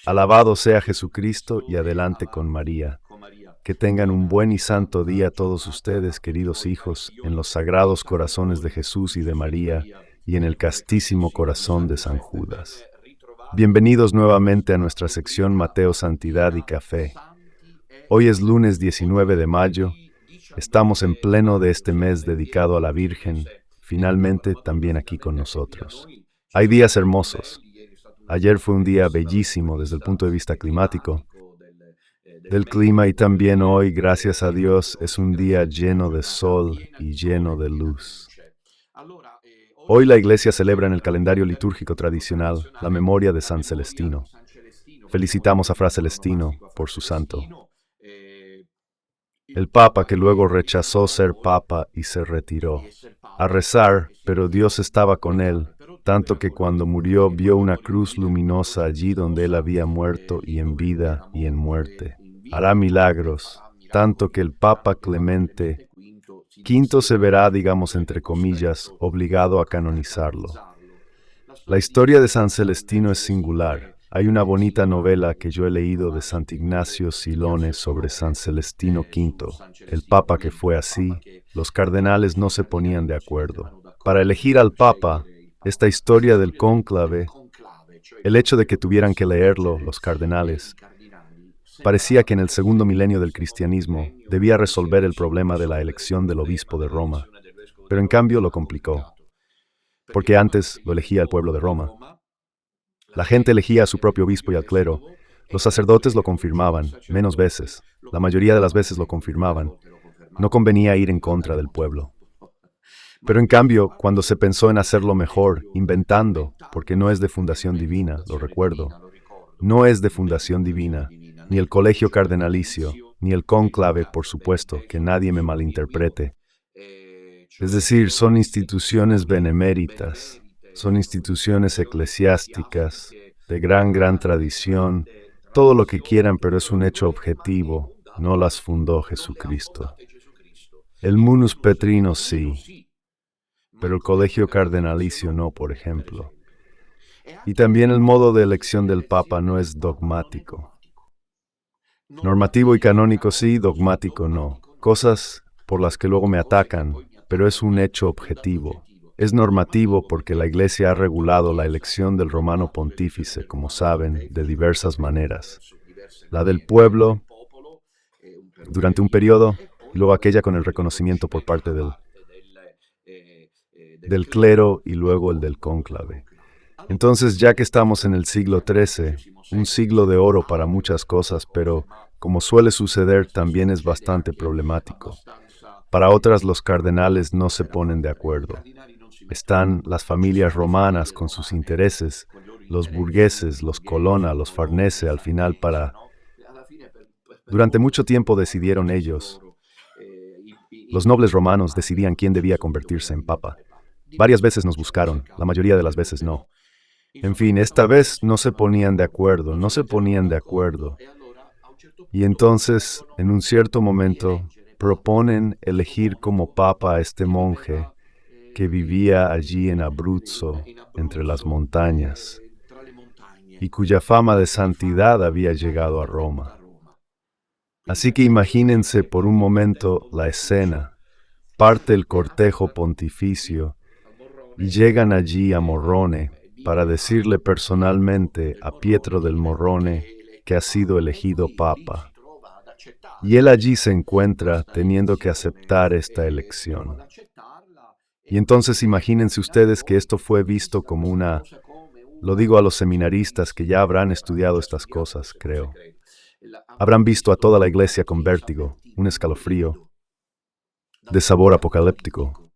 Alabado sea Jesucristo y adelante con María. Que tengan un buen y santo día todos ustedes, queridos hijos, en los sagrados corazones de Jesús y de María, y en el castísimo corazón de San Judas. Bienvenidos nuevamente a nuestra sección Mateo, Santidad y Café. Hoy es lunes 19 de mayo, estamos en pleno de este mes dedicado a la Virgen, finalmente también aquí con nosotros. Hay días hermosos. Ayer fue un día bellísimo desde el punto de vista climático, del clima, y también hoy, gracias a Dios, es un día lleno de sol y lleno de luz. Hoy la Iglesia celebra en el calendario litúrgico tradicional la memoria de San Celestino. Felicitamos a Fra Celestino por su santo. El Papa que luego rechazó ser Papa y se retiró a rezar, pero Dios estaba con él, tanto que cuando murió vio una cruz luminosa allí donde él había muerto, y en vida y en muerte hará milagros, tanto que el Papa Clemente V se verá, digamos entre comillas, obligado a canonizarlo. La historia de San Celestino es singular. Hay una bonita novela que yo he leído de Sant Ignacio Silone sobre San Celestino V, el Papa que fue así. Los cardenales no se ponían de acuerdo. Para elegir al Papa, esta historia del cónclave, el hecho de que tuvieran que leerlo los cardenales, parecía que en el segundo milenio del cristianismo debía resolver el problema de la elección del obispo de Roma, pero en cambio lo complicó, porque antes lo elegía el pueblo de Roma. La gente elegía a su propio obispo y al clero. Los sacerdotes lo confirmaban, menos veces. La mayoría de las veces lo confirmaban. No convenía ir en contra del pueblo. Pero en cambio, cuando se pensó en hacerlo mejor, inventando, porque no es de fundación divina, lo recuerdo, no es de fundación divina, ni el colegio cardenalicio, ni el cónclave, por supuesto, que nadie me malinterprete. Es decir, son instituciones beneméritas, son instituciones eclesiásticas, de gran tradición, todo lo que quieran, pero es un hecho objetivo, no las fundó Jesucristo. El Munus Petrino sí, pero el colegio cardenalicio no, por ejemplo. Y también el modo de elección del Papa no es dogmático. Normativo y canónico sí, dogmático no. Cosas por las que luego me atacan, pero es un hecho objetivo. Es normativo porque la Iglesia ha regulado la elección del romano pontífice, como saben, de diversas maneras. La del pueblo, durante un periodo, y luego aquella con el reconocimiento por parte del clero, y luego el del cónclave. Entonces, ya que estamos en el siglo XIII, un siglo de oro para muchas cosas, pero, como suele suceder, también es bastante problemático. Para otras, los cardenales no se ponen de acuerdo. Están las familias romanas con sus intereses, los burgueses, los Colonna, los Farnese, al final Durante mucho tiempo decidieron ellos. Los nobles romanos decidían quién debía convertirse en papa. Varias veces nos buscaron, la mayoría de las veces no. En fin, esta vez no se ponían de acuerdo, no se ponían de acuerdo. Y entonces, en un cierto momento, proponen elegir como papa a este monje que vivía allí en Abruzzo, entre las montañas, y cuya fama de santidad había llegado a Roma. Así que imagínense por un momento la escena. Parte el cortejo pontificio y llegan allí a Morrone para decirle personalmente a Pietro del Morrone que ha sido elegido papa. Y él allí se encuentra teniendo que aceptar esta elección. Y entonces imagínense ustedes que esto fue visto como lo digo a los seminaristas que ya habrán estudiado estas cosas, creo. Habrán visto a toda la Iglesia con vértigo, un escalofrío, de sabor apocalíptico.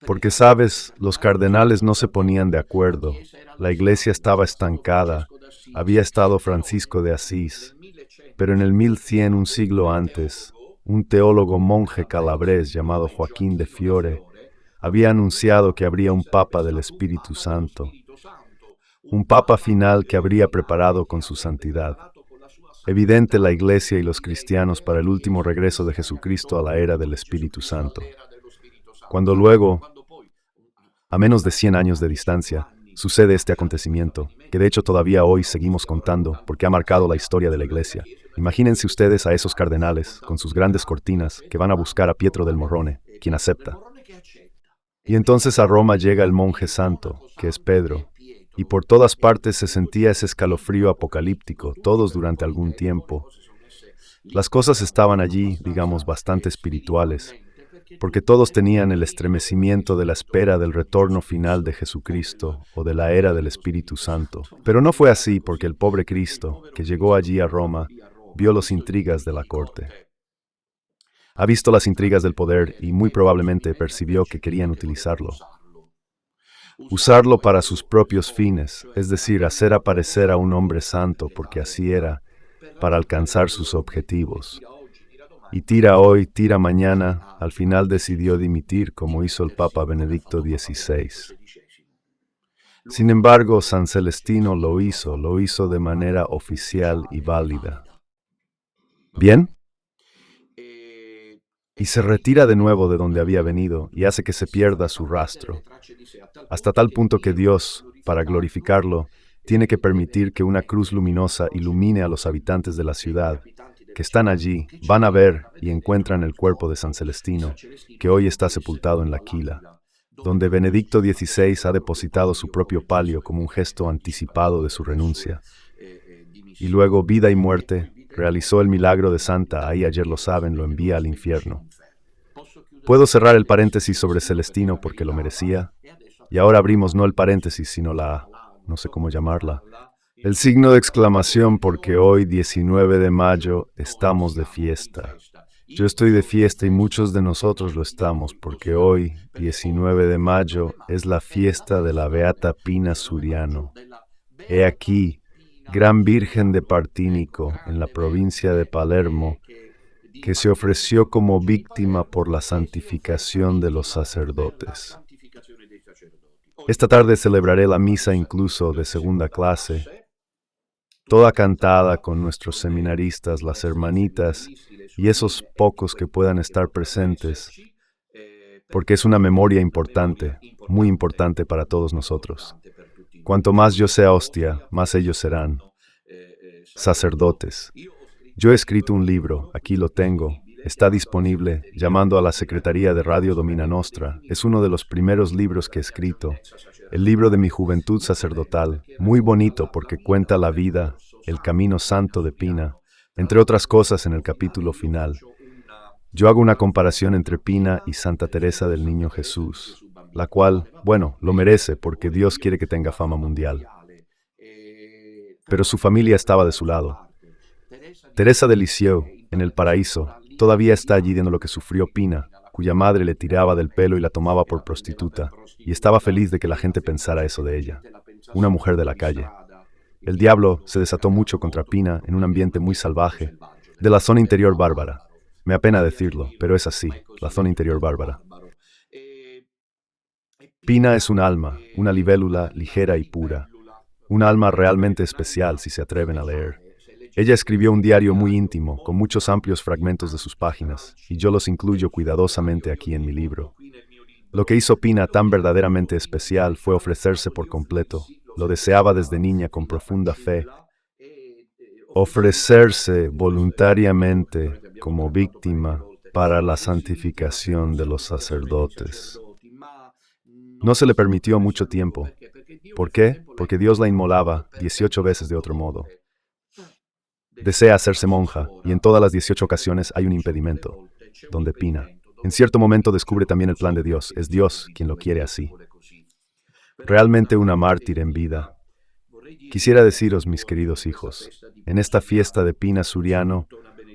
Porque, sabes, los cardenales no se ponían de acuerdo, la Iglesia estaba estancada, había estado Francisco de Asís, pero en el 1100, un siglo antes, un teólogo monje calabrés llamado Joaquín de Fiore había anunciado que habría un Papa del Espíritu Santo, un Papa final que habría preparado con su santidad. Evidente la Iglesia y los cristianos para el último regreso de Jesucristo a la era del Espíritu Santo. Cuando luego, a menos de 100 años de distancia, sucede este acontecimiento, que de hecho todavía hoy seguimos contando porque ha marcado la historia de la Iglesia. Imagínense ustedes a esos cardenales, con sus grandes cortinas, que van a buscar a Pietro del Morrone, quien acepta. Y entonces a Roma llega el monje santo, que es Pedro, y por todas partes se sentía ese escalofrío apocalíptico, todos durante algún tiempo. Las cosas estaban allí, digamos, bastante espirituales, porque todos tenían el estremecimiento de la espera del retorno final de Jesucristo o de la era del Espíritu Santo. Pero no fue así porque el pobre Cristo, que llegó allí a Roma, vio las intrigas de la corte. Ha visto las intrigas del poder y muy probablemente percibió que querían utilizarlo. Usarlo para sus propios fines, es decir, hacer aparecer a un hombre santo, porque así era, para alcanzar sus objetivos. Y tira hoy, tira mañana, al final decidió dimitir como hizo el Papa Benedicto XVI. Sin embargo, San Celestino lo hizo de manera oficial y válida. ¿Bien? Y se retira de nuevo de donde había venido y hace que se pierda su rastro, hasta tal punto que Dios, para glorificarlo, tiene que permitir que una cruz luminosa ilumine a los habitantes de la ciudad, que están allí, van a ver y encuentran el cuerpo de San Celestino, que hoy está sepultado en la Quila, donde Benedicto XVI ha depositado su propio palio como un gesto anticipado de su renuncia. Y luego, vida y muerte, realizó el milagro de Santa, ahí ayer lo saben, lo envía al infierno. Puedo cerrar el paréntesis sobre Celestino porque lo merecía, y ahora abrimos no el paréntesis, sino no sé cómo llamarla, el signo de exclamación, porque hoy, 19 de mayo, estamos de fiesta. Yo estoy de fiesta y muchos de nosotros lo estamos, porque hoy, 19 de mayo, es la fiesta de la Beata Pina Suriano. He aquí, Gran Virgen de Partínico, en la provincia de Palermo, que se ofreció como víctima por la santificación de los sacerdotes. Esta tarde celebraré la misa incluso de segunda clase, toda cantada con nuestros seminaristas, las hermanitas y esos pocos que puedan estar presentes, porque es una memoria importante, muy importante para todos nosotros. Cuanto más yo sea hostia, más ellos serán sacerdotes. Yo he escrito un libro, aquí lo tengo, está disponible, llamando a la Secretaría de Radio Domina Nostra. Es uno de los primeros libros que he escrito, el libro de mi juventud sacerdotal, muy bonito porque cuenta la vida, el camino santo de Pina, entre otras cosas en el capítulo final. Yo hago una comparación entre Pina y Santa Teresa del Niño Jesús, la cual, bueno, lo merece porque Dios quiere que tenga fama mundial. Pero su familia estaba de su lado. Teresa de Lisieux, en el paraíso, todavía está allí viendo lo que sufrió Pina, cuya madre le tiraba del pelo y la tomaba por prostituta, y estaba feliz de que la gente pensara eso de ella, una mujer de la calle. El diablo se desató mucho contra Pina en un ambiente muy salvaje, de la zona interior bárbara. Me apena decirlo, pero es así, la zona interior bárbara. Pina es un alma, una libélula ligera y pura, un alma realmente especial si se atreven a leer. Ella escribió un diario muy íntimo, con muchos amplios fragmentos de sus páginas, y yo los incluyo cuidadosamente aquí en mi libro. Lo que hizo Pina tan verdaderamente especial fue ofrecerse por completo. Lo deseaba desde niña con profunda fe. Ofrecerse voluntariamente como víctima para la santificación de los sacerdotes. No se le permitió mucho tiempo. ¿Por qué? Porque Dios la inmolaba 18 veces de otro modo. Desea hacerse monja, y en todas las 18 ocasiones hay un impedimento, donde Pina. En cierto momento descubre también el plan de Dios. Es Dios quien lo quiere así. Realmente una mártir en vida. Quisiera deciros, mis queridos hijos, en esta fiesta de Pina Suriano,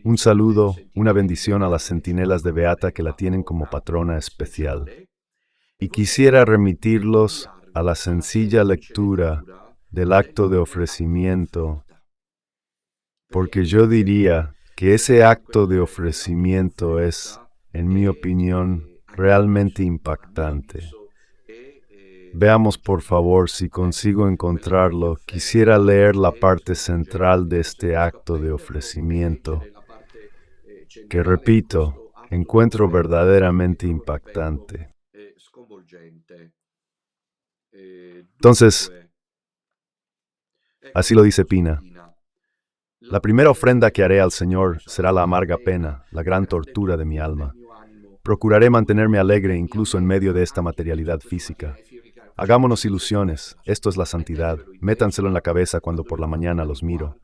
un saludo, una bendición a las centinelas de Beata que la tienen como patrona especial. Y quisiera remitirlos a la sencilla lectura del acto de ofrecimiento, porque yo diría que ese acto de ofrecimiento es, en mi opinión, realmente impactante. Veamos por favor si consigo encontrarlo. Quisiera leer la parte central de este acto de ofrecimiento, que repito, encuentro verdaderamente impactante. Entonces, Así lo dice Pina. La primera ofrenda que haré al Señor será la amarga pena, la gran tortura de mi alma. Procuraré mantenerme alegre incluso en medio de esta materialidad física. Hagámonos ilusiones, esto es la santidad, métanselo en la cabeza cuando por la mañana los miro.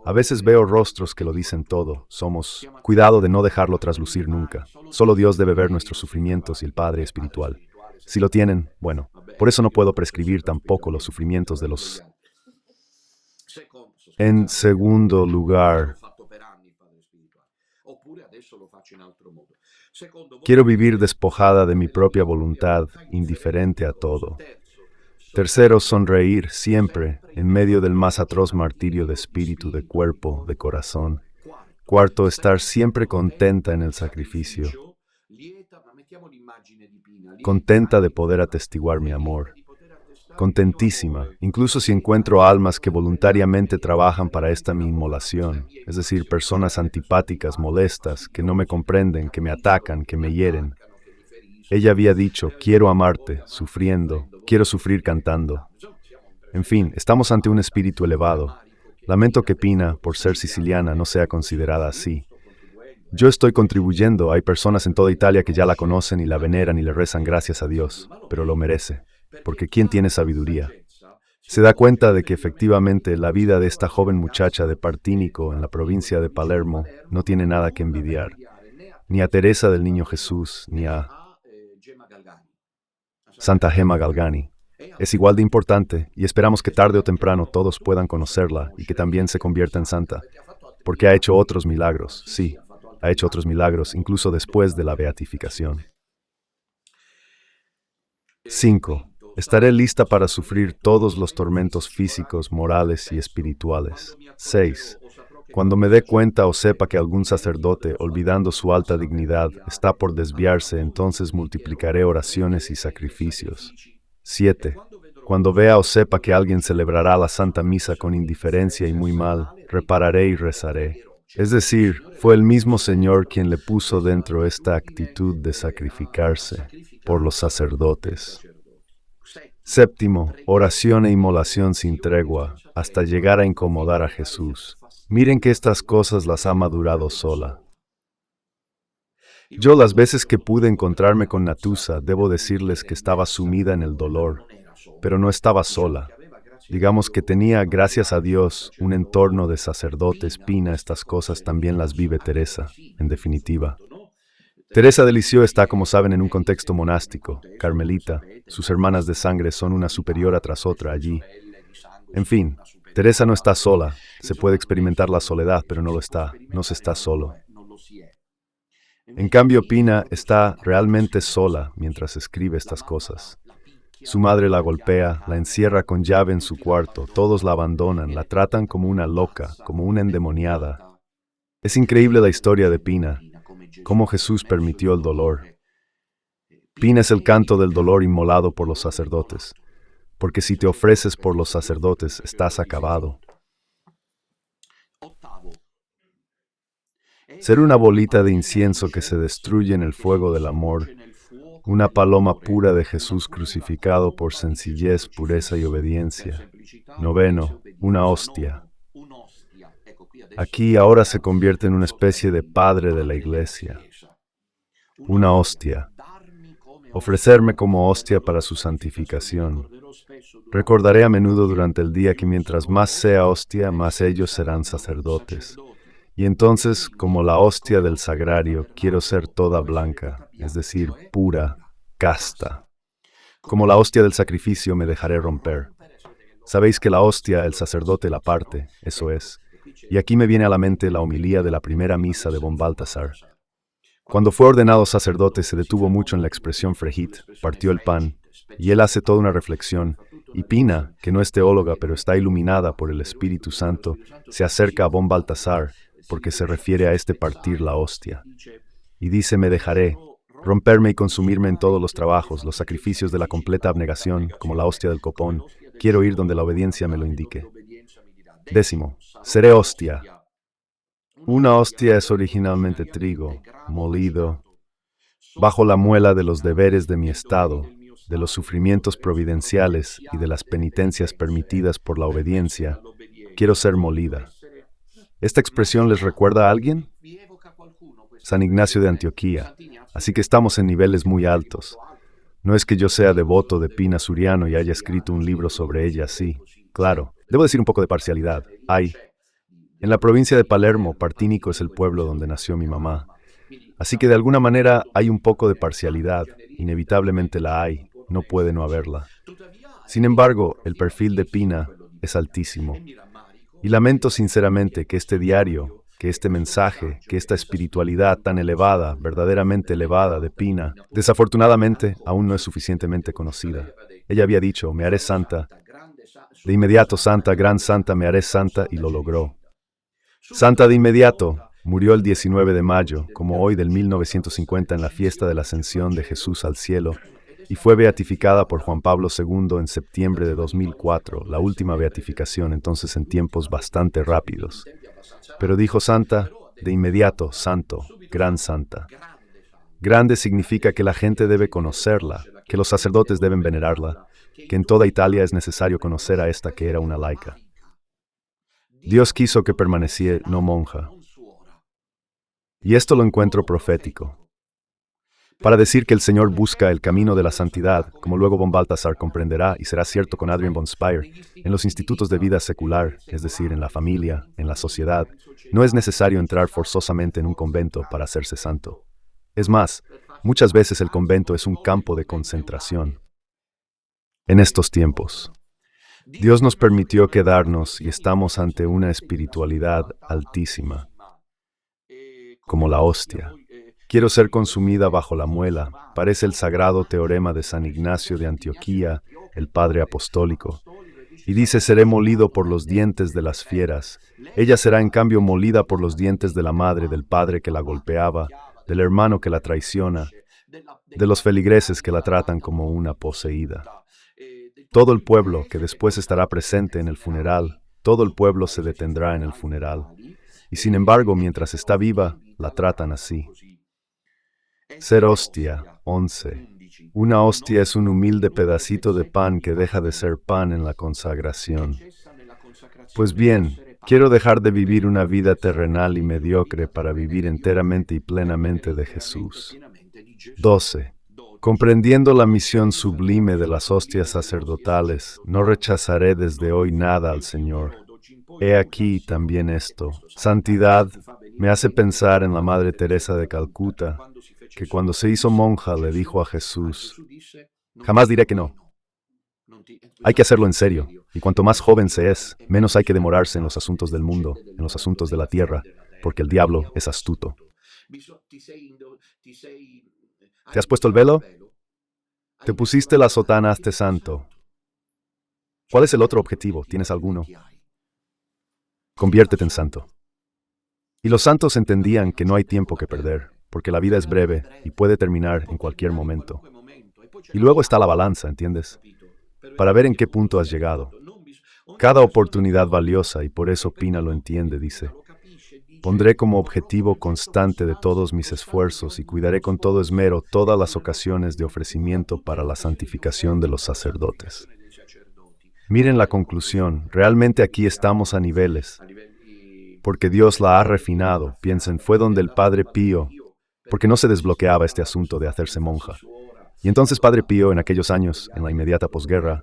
A veces veo rostros que lo dicen todo, somos, cuidado de no dejarlo traslucir nunca. Solo Dios debe ver nuestros sufrimientos y el Padre espiritual. Si lo tienen, bueno, por eso no puedo prescribir tampoco los sufrimientos de los... En segundo lugar, quiero vivir despojada de mi propia voluntad, indiferente a todo. Tercero, sonreír siempre, en medio del más atroz martirio de espíritu, de cuerpo, de corazón. Cuarto, estar siempre contenta en el sacrificio, contenta de poder atestiguar mi amor. Contentísima, incluso si encuentro almas que voluntariamente trabajan para esta mi inmolación, es decir, personas antipáticas, molestas, que no me comprenden, que me atacan, que me hieren. Ella había dicho, quiero amarte, sufriendo, quiero sufrir cantando. En fin, estamos ante un espíritu elevado. Lamento que Pina, por ser siciliana, no sea considerada así. Yo estoy contribuyendo, hay personas en toda Italia que ya la conocen y la veneran y le rezan gracias a Dios, pero lo merece. Porque ¿quién tiene sabiduría? Se da cuenta de que efectivamente la vida de esta joven muchacha de Partínico en la provincia de Palermo no tiene nada que envidiar, ni a Teresa del Niño Jesús, ni a Santa Gemma Galgani. Es igual de importante y esperamos que tarde o temprano todos puedan conocerla y que también se convierta en santa, porque ha hecho otros milagros, sí, ha hecho otros milagros incluso después de la beatificación. 5. Estaré lista para sufrir todos los tormentos físicos, morales y espirituales. 6. Cuando me dé cuenta o sepa que algún sacerdote, olvidando su alta dignidad, está por desviarse, entonces multiplicaré oraciones y sacrificios. 7. Cuando vea o sepa que alguien celebrará la Santa Misa con indiferencia y muy mal, repararé y rezaré. Es decir, fue el mismo Señor quien le puso dentro esta actitud de sacrificarse por los sacerdotes. 7. Oración e inmolación sin tregua, hasta llegar a incomodar a Jesús. Miren que estas cosas las ha madurado sola. Yo las veces que pude encontrarme con Natusa, debo decirles que estaba sumida en el dolor, pero no estaba sola. Digamos que tenía, gracias a Dios, un entorno de sacerdotes. Pina, estas cosas también las vive Teresa, en definitiva. Teresa de Lisieux está, como saben, en un contexto monástico, carmelita. Sus hermanas de sangre son una superiora tras otra allí. En fin, Teresa no está sola. Se puede experimentar la soledad, pero no lo está. No se está solo. En cambio, Pina está realmente sola mientras escribe estas cosas. Su madre la golpea, la encierra con llave en su cuarto, todos la abandonan, la tratan como una loca, como una endemoniada. Es increíble la historia de Pina, cómo Jesús permitió el dolor. Pina es el canto del dolor inmolado por los sacerdotes, porque si te ofreces por los sacerdotes, estás acabado. Ser una bolita de incienso que se destruye en el fuego del amor, una paloma pura de Jesús crucificado por sencillez, pureza y obediencia. 9. Una hostia. Aquí ahora se convierte en una especie de padre de la iglesia. Una hostia. Ofrecerme como hostia para su santificación. Recordaré a menudo durante el día que mientras más sea hostia, más ellos serán sacerdotes. Y entonces, como la hostia del sagrario, quiero ser toda blanca, es decir, pura, casta. Como la hostia del sacrificio me dejaré romper. Sabéis que la hostia, el sacerdote la parte, eso es. Y aquí me viene a la mente la homilía de la primera misa de von Balthasar. Cuando fue ordenado sacerdote se detuvo mucho en la expresión frejit, partió el pan, y él hace toda una reflexión, y Pina, que no es teóloga pero está iluminada por el Espíritu Santo, se acerca a von Balthasar, porque se refiere a este partir la hostia. Y dice, me dejaré romperme y consumirme en todos los trabajos, los sacrificios de la completa abnegación, como la hostia del copón. Quiero ir donde la obediencia me lo indique. 10. Seré hostia. Una hostia es originalmente trigo, molido, bajo la muela de los deberes de mi estado, de los sufrimientos providenciales y de las penitencias permitidas por la obediencia, quiero ser molida. ¿Esta expresión les recuerda a alguien? San Ignacio de Antioquía. Así que estamos en niveles muy altos. No es que yo sea devoto de Pina Suriano y haya escrito un libro sobre ella, sí. Claro, debo decir un poco de parcialidad. En la provincia de Palermo, Partínico es el pueblo donde nació mi mamá. Así que de alguna manera hay un poco de parcialidad. Inevitablemente la hay. No puede no haberla. Sin embargo, el perfil de Pina es altísimo. Y lamento sinceramente que este diario, que este mensaje, que esta espiritualidad tan elevada, verdaderamente elevada de Pina, desafortunadamente aún no es suficientemente conocida. Ella había dicho, me haré santa. De inmediato santa, gran santa, me haré santa, y lo logró. Santa de inmediato, murió el 19 de mayo, como hoy del 1950 en la fiesta de la Ascensión de Jesús al cielo, y fue beatificada por Juan Pablo II en septiembre de 2004, la última beatificación entonces en tiempos bastante rápidos. Pero dijo santa, de inmediato, santo, gran santa. Grande significa que la gente debe conocerla, que los sacerdotes deben venerarla, que en toda Italia es necesario conocer a esta que era una laica. Dios quiso que permaneciera, no monja. Y esto lo encuentro profético. Para decir que el Señor busca el camino de la santidad, como luego von Balthasar comprenderá y será cierto con Adrian von Speyer, en los institutos de vida secular, es decir, en la familia, en la sociedad, no es necesario entrar forzosamente en un convento para hacerse santo. Es más, muchas veces el convento es un campo de concentración. En estos tiempos, Dios nos permitió quedarnos y estamos ante una espiritualidad altísima, como la hostia. Quiero ser consumida bajo la muela, parece el sagrado teorema de San Ignacio de Antioquía, el padre apostólico. Y dice, seré molido por los dientes de las fieras. Ella será en cambio molida por los dientes de la madre, del padre que la golpeaba, del hermano que la traiciona, de los feligreses que la tratan como una poseída. Todo el pueblo que después estará presente en el funeral, todo el pueblo se detendrá en el funeral. Y sin embargo, mientras está viva, la tratan así. Ser hostia, 11. Una hostia es un humilde pedacito de pan que deja de ser pan en la consagración. Pues bien, quiero dejar de vivir una vida terrenal y mediocre para vivir enteramente y plenamente de Jesús. 12. Comprendiendo la misión sublime de las hostias sacerdotales, no rechazaré desde hoy nada al Señor. He aquí también esto. Santidad me hace pensar en la Madre Teresa de Calcuta, que cuando se hizo monja le dijo a Jesús, jamás diré que no. Hay que hacerlo en serio, y cuanto más joven se es, menos hay que demorarse en los asuntos del mundo, en los asuntos de la tierra, porque el diablo es astuto. ¿Te has puesto el velo? ¿Te pusiste la sotana, hazte santo? ¿Cuál es el otro objetivo? ¿Tienes alguno? Conviértete en santo. Y los santos entendían que no hay tiempo que perder, porque la vida es breve y puede terminar en cualquier momento. Y luego está la balanza, ¿entiendes? Para ver en qué punto has llegado. Cada oportunidad valiosa, y por eso Pina lo entiende, dice, pondré como objetivo constante de todos mis esfuerzos y cuidaré con todo esmero todas las ocasiones de ofrecimiento para la santificación de los sacerdotes. Miren la conclusión, realmente aquí estamos a niveles, porque Dios la ha refinado. Piensen, fue donde el Padre Pío, porque no se desbloqueaba este asunto de hacerse monja. Y entonces Padre Pío en aquellos años, en la inmediata posguerra,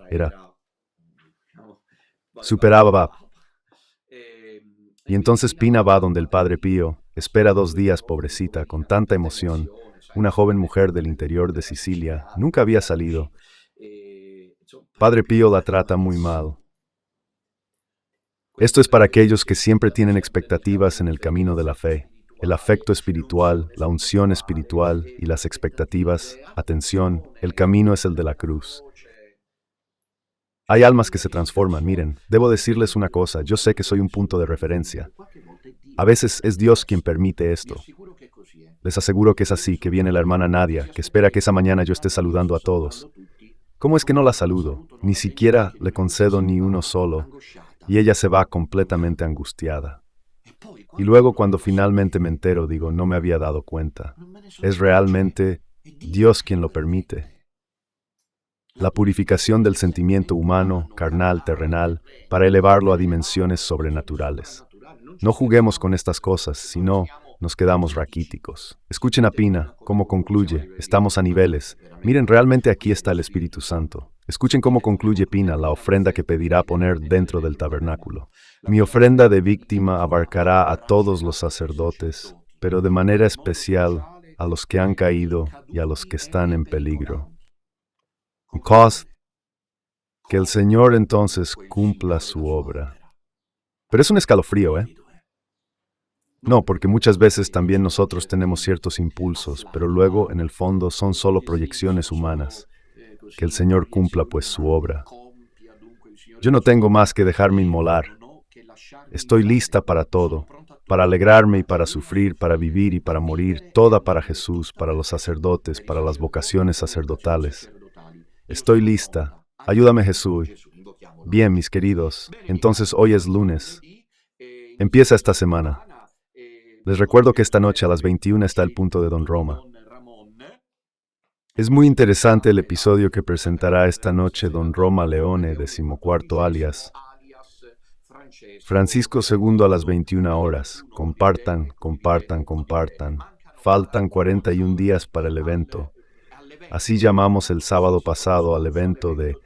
superaba. Y entonces Pina va donde el Padre Pío, espera 2 días, pobrecita, con tanta emoción, una joven mujer del interior de Sicilia, nunca había salido. Padre Pío la trata muy mal. Esto es para aquellos que siempre tienen expectativas en el camino de la fe. El afecto espiritual, la unción espiritual y las expectativas. Atención, el camino es el de la cruz. Hay almas que se transforman, miren, debo decirles una cosa, yo sé que soy un punto de referencia. A veces es Dios quien permite esto. Les aseguro que es así, que viene la hermana Nadia, que espera que esa mañana yo esté saludando a todos. ¿Cómo es que no la saludo? Ni siquiera le concedo ni uno solo, y ella se va completamente angustiada. Y luego cuando finalmente me entero, digo, no me había dado cuenta. Es realmente Dios quien lo permite. La purificación del sentimiento humano, carnal, terrenal, para elevarlo a dimensiones sobrenaturales. No juguemos con estas cosas, sino nos quedamos raquíticos. Escuchen a Pina, cómo concluye, estamos a niveles. Miren, realmente aquí está el Espíritu Santo. Escuchen cómo concluye Pina, la ofrenda que pedirá poner dentro del tabernáculo. Mi ofrenda de víctima abarcará a todos los sacerdotes, pero de manera especial a los que han caído y a los que están en peligro. Que el Señor entonces cumpla su obra. Pero es un escalofrío, ¿eh? No, porque muchas veces también nosotros tenemos ciertos impulsos, pero luego, en el fondo, son solo proyecciones humanas. Que el Señor cumpla pues su obra. Yo no tengo más que dejarme inmolar. Estoy lista para todo, para alegrarme y para sufrir, para vivir y para morir, toda para Jesús, para los sacerdotes, para las vocaciones sacerdotales. Estoy lista. Ayúdame, Jesús. Bien, mis queridos, entonces hoy es lunes. Empieza esta semana. Les recuerdo que esta noche a las 21 está el punto de Don Roma. Es muy interesante el episodio que presentará esta noche Don Roma Leone, 14º alias. Francisco II a las 21 horas. Compartan, compartan, compartan. Faltan 41 días para el evento. Así llamamos el sábado pasado al evento de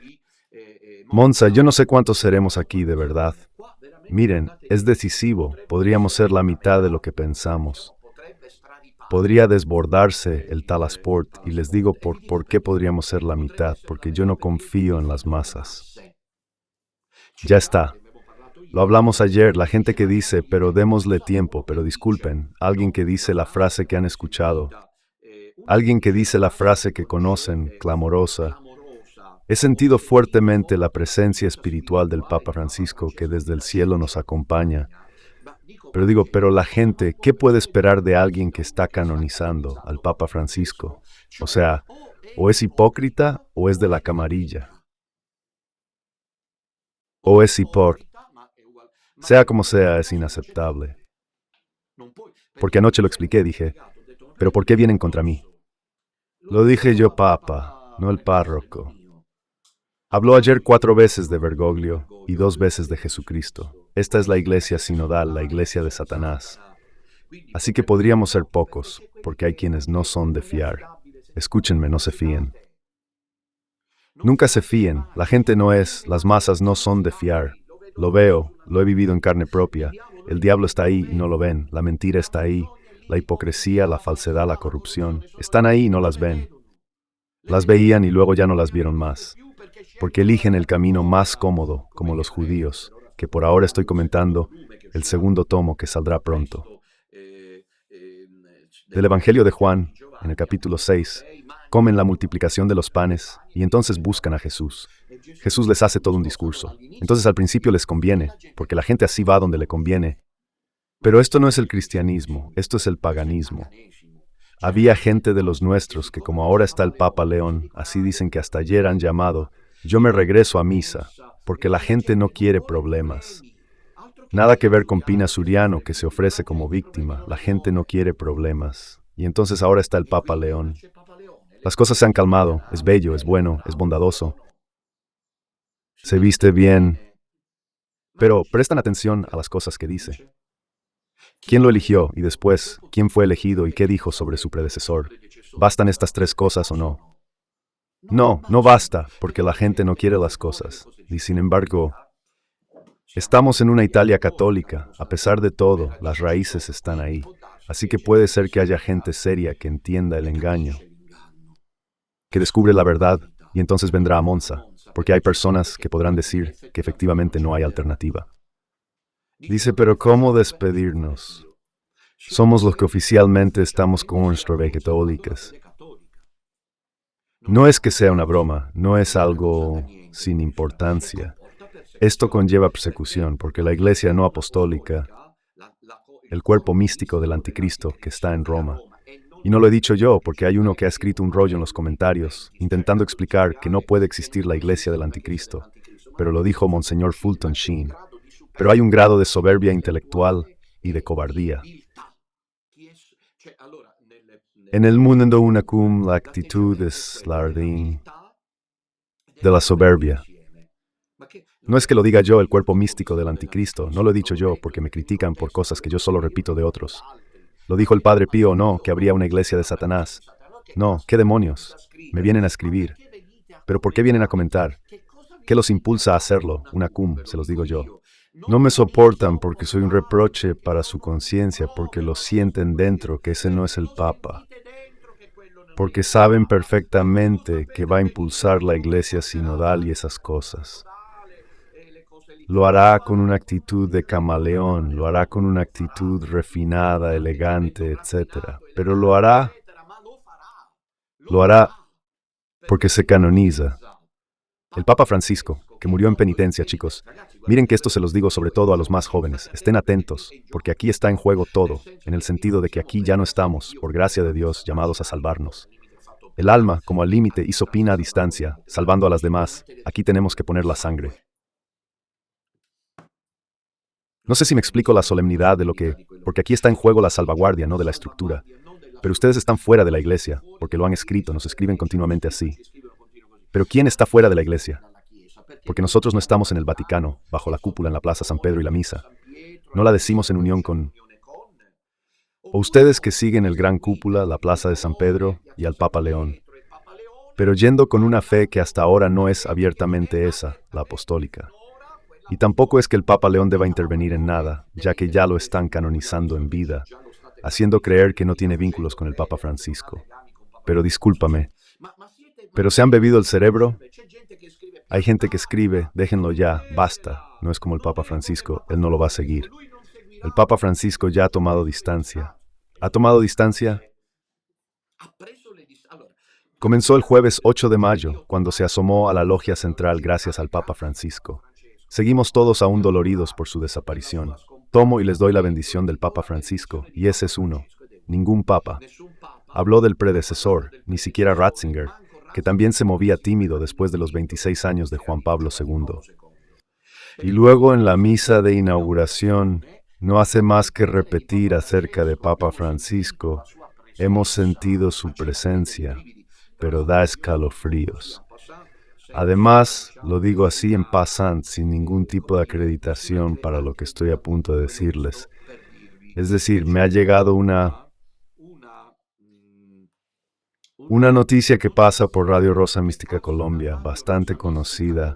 Monza. Yo no sé cuántos seremos aquí de verdad. Miren, es decisivo. Podríamos ser la mitad de lo que pensamos. Podría desbordarse el Talasport y les digo por qué podríamos ser la mitad, porque yo no confío en las masas. Ya está. Lo hablamos ayer, la gente que dice, pero démosle tiempo, pero disculpen, alguien que dice la frase que han escuchado, alguien que dice la frase que conocen, clamorosa. He sentido fuertemente la presencia espiritual del Papa Francisco que desde el cielo nos acompaña. Pero digo, pero la gente, ¿qué puede esperar de alguien que está canonizando al Papa Francisco? O sea, o es hipócrita o es de la camarilla. O es hipócrita. Sea como sea, es inaceptable. Porque anoche lo expliqué, dije, ¿pero por qué vienen contra mí? Lo dije yo, Papa, no el párroco. Habló ayer 4 veces de Bergoglio y 2 veces de Jesucristo. Esta es la iglesia sinodal, la iglesia de Satanás. Así que podríamos ser pocos, porque hay quienes no son de fiar. Escúchenme, no se fíen. Nunca se fíen, la gente no es, las masas no son de fiar. Lo veo, lo he vivido en carne propia. El diablo está ahí y no lo ven, la mentira está ahí, la hipocresía, la falsedad, la corrupción. Están ahí y no las ven. Las veían y luego ya no las vieron más, porque eligen el camino más cómodo, como los judíos, que por ahora estoy comentando el segundo tomo que saldrá pronto. Del Evangelio de Juan, en el capítulo 6, comen la multiplicación de los panes y entonces buscan a Jesús. Jesús les hace todo un discurso. Entonces al principio les conviene, porque la gente así va donde le conviene. Pero esto no es el cristianismo, esto es el paganismo. Había gente de los nuestros que como ahora está el Papa León, así dicen que hasta ayer han llamado, yo me regreso a misa, porque la gente no quiere problemas. Nada que ver con Pina Suriano, que se ofrece como víctima. La gente no quiere problemas. Y entonces ahora está el Papa León. Las cosas se han calmado. Es bello, es bueno, es bondadoso. Se viste bien. Pero prestan atención a las cosas que dice. ¿Quién lo eligió? Y después, ¿quién fue elegido y qué dijo sobre su predecesor? ¿Bastan estas 3 cosas o no? No, no basta, porque la gente no quiere las cosas. Y sin embargo, estamos en una Italia católica. A pesar de todo, las raíces están ahí. Así que puede ser que haya gente seria que entienda el engaño, que descubre la verdad y entonces vendrá a Monza, porque hay personas que podrán decir que efectivamente no hay alternativa. Dice, pero ¿cómo despedirnos? Somos los que oficialmente estamos con nuestras católicas. No es que sea una broma, no es algo sin importancia. Esto conlleva persecución, porque la iglesia no apostólica, el cuerpo místico del anticristo que está en Roma. Y no lo he dicho yo, porque hay uno que ha escrito un rollo en los comentarios, intentando explicar que no puede existir la iglesia del anticristo, pero lo dijo Monseñor Fulton Sheen. Pero hay un grado de soberbia intelectual y de cobardía. En el mundo una cum la actitud es lardín. de la soberbia. No es que lo diga yo, el cuerpo místico del anticristo, no lo he dicho yo porque me critican por cosas que yo solo repito de otros. Lo dijo el Padre Pío, no, que habría una iglesia de Satanás. No, ¿qué demonios? Me vienen a escribir. ¿Pero por qué vienen a comentar? ¿Qué los impulsa a hacerlo? Una cum, se los digo yo. No me soportan porque soy un reproche para su conciencia, porque lo sienten dentro que ese no es el Papa, porque saben perfectamente que va a impulsar la iglesia sinodal y esas cosas. Lo hará con una actitud de camaleón, lo hará con una actitud refinada, elegante, etc. Pero lo hará porque se canoniza. El Papa Francisco, que murió en penitencia, chicos. Miren que esto se los digo sobre todo a los más jóvenes. Estén atentos, porque aquí está en juego todo, en el sentido de que aquí ya no estamos, por gracia de Dios, llamados a salvarnos. El alma, como al límite, hizo pina a distancia, salvando a las demás. Aquí tenemos que poner la sangre. No sé si me explico la solemnidad de lo que... Porque aquí está en juego la salvaguardia, no de la estructura. Pero ustedes están fuera de la iglesia, porque lo han escrito, nos escriben continuamente así. Pero ¿quién está fuera de la iglesia? Porque nosotros no estamos en el Vaticano, bajo la cúpula en la Plaza San Pedro y la misa. No la decimos en unión con... O ustedes que siguen el gran cúpula, la Plaza de San Pedro y al Papa León. Pero yendo con una fe que hasta ahora no es abiertamente esa, la apostólica. Y tampoco es que el Papa León deba intervenir en nada, ya que ya lo están canonizando en vida, haciendo creer que no tiene vínculos con el Papa Francisco. Pero discúlpame, ¿pero se han bebido el cerebro? Hay gente que escribe, déjenlo ya, basta. No es como el Papa Francisco, él no lo va a seguir. El Papa Francisco ya ha tomado distancia. ¿Ha tomado distancia? Comenzó el jueves 8 de mayo, cuando se asomó a la logia central gracias al Papa Francisco. Seguimos todos aún doloridos por su desaparición. Tomo y les doy la bendición del Papa Francisco, y ese es uno. Ningún Papa. Habló del predecesor, ni siquiera Ratzinger, que también se movía tímido después de los 26 años de Juan Pablo II. Y luego en la misa de inauguración, no hace más que repetir acerca de Papa Francisco, hemos sentido su presencia, pero da escalofríos. Además, lo digo así en passant, sin ningún tipo de acreditación para lo que estoy a punto de decirles. Es decir, me ha llegado una noticia que pasa por Radio Rosa Mística Colombia, bastante conocida,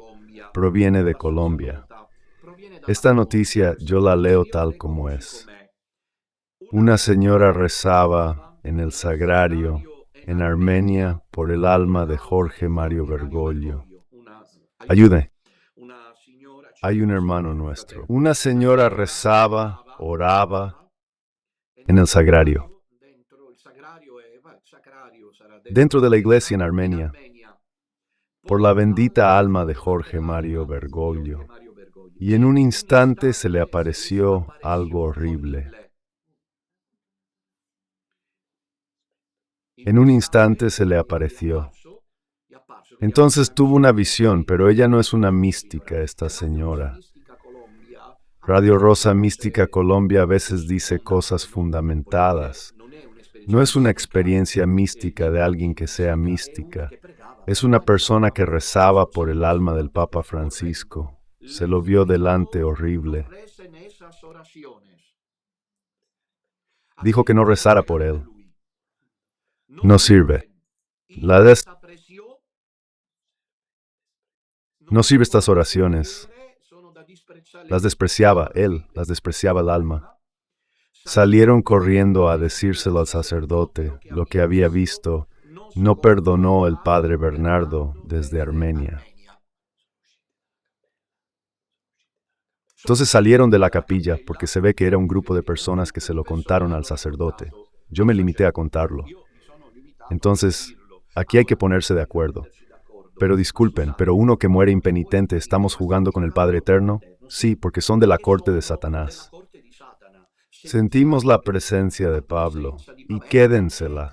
proviene de Colombia. Esta noticia yo la leo tal como es. Una señora rezaba en el sagrario en Armenia por el alma de Jorge Mario Bergoglio. Ayude. Hay un hermano nuestro. Una señora rezaba, oraba en el sagrario. Dentro de la iglesia en Armenia, por la bendita alma de Jorge Mario Bergoglio. Y en un instante se le apareció algo horrible. En un instante se le apareció. Entonces tuvo una visión, pero ella no es una mística, esta señora. Radio Rosa Mística Colombia a veces dice cosas fundamentadas. No es una experiencia mística de alguien que sea mística. Es una persona que rezaba por el alma del Papa Francisco. Se lo vio delante horrible. Dijo que no rezara por él. No sirve. No sirve estas oraciones. Las despreciaba él, las despreciaba el alma. Salieron corriendo a decírselo al sacerdote, lo que había visto. No perdonó el padre Bernardo desde Armenia. Entonces salieron de la capilla porque se ve que era un grupo de personas que se lo contaron al sacerdote. Yo me limité a contarlo. Entonces, aquí hay que ponerse de acuerdo. Pero disculpen, ¿pero uno que muere impenitente estamos jugando con el Padre Eterno? Sí, porque son de la corte de Satanás. Sentimos la presencia de Pablo, y quédensela.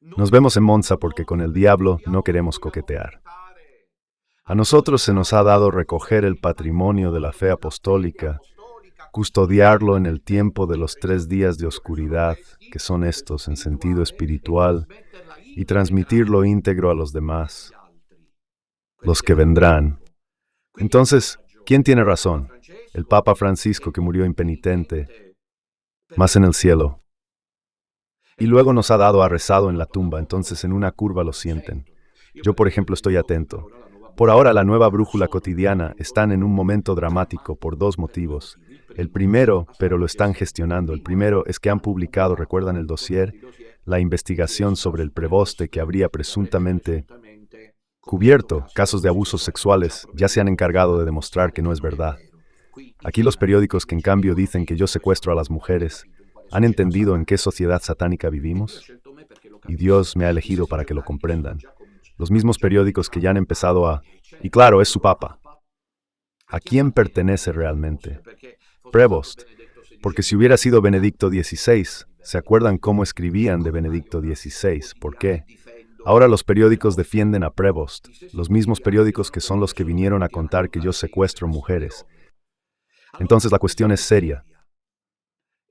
Nos vemos en Monza porque con el diablo no queremos coquetear. A nosotros se nos ha dado recoger el patrimonio de la fe apostólica, custodiarlo en el tiempo de los 3 días de oscuridad, que son estos en sentido espiritual, y transmitirlo íntegro a los demás. los que vendrán. Entonces, ¿quién tiene razón? El Papa Francisco, que murió impenitente, más en el cielo. Y luego nos ha dado a rezado en la tumba, entonces en una curva lo sienten. Yo, por ejemplo, estoy atento. Por ahora, la nueva brújula cotidiana están en un momento dramático por dos motivos. El primero, pero lo están gestionando, el primero es que han publicado, ¿recuerdan el dossier? La investigación sobre el preboste que habría presuntamente cubierto casos de abusos sexuales, ya se han encargado de demostrar que no es verdad. Aquí los periódicos que en cambio dicen que yo secuestro a las mujeres, ¿han entendido en qué sociedad satánica vivimos? Y Dios me ha elegido para que lo comprendan. Los mismos periódicos que ya han empezado a... Y claro, es su papa. ¿A quién pertenece realmente? Prevost. Porque si hubiera sido Benedicto XVI, ¿se acuerdan cómo escribían de Benedicto XVI? ¿Por qué? Ahora los periódicos defienden a Prevost, los mismos periódicos que son los que vinieron a contar que yo secuestro mujeres. Entonces la cuestión es seria.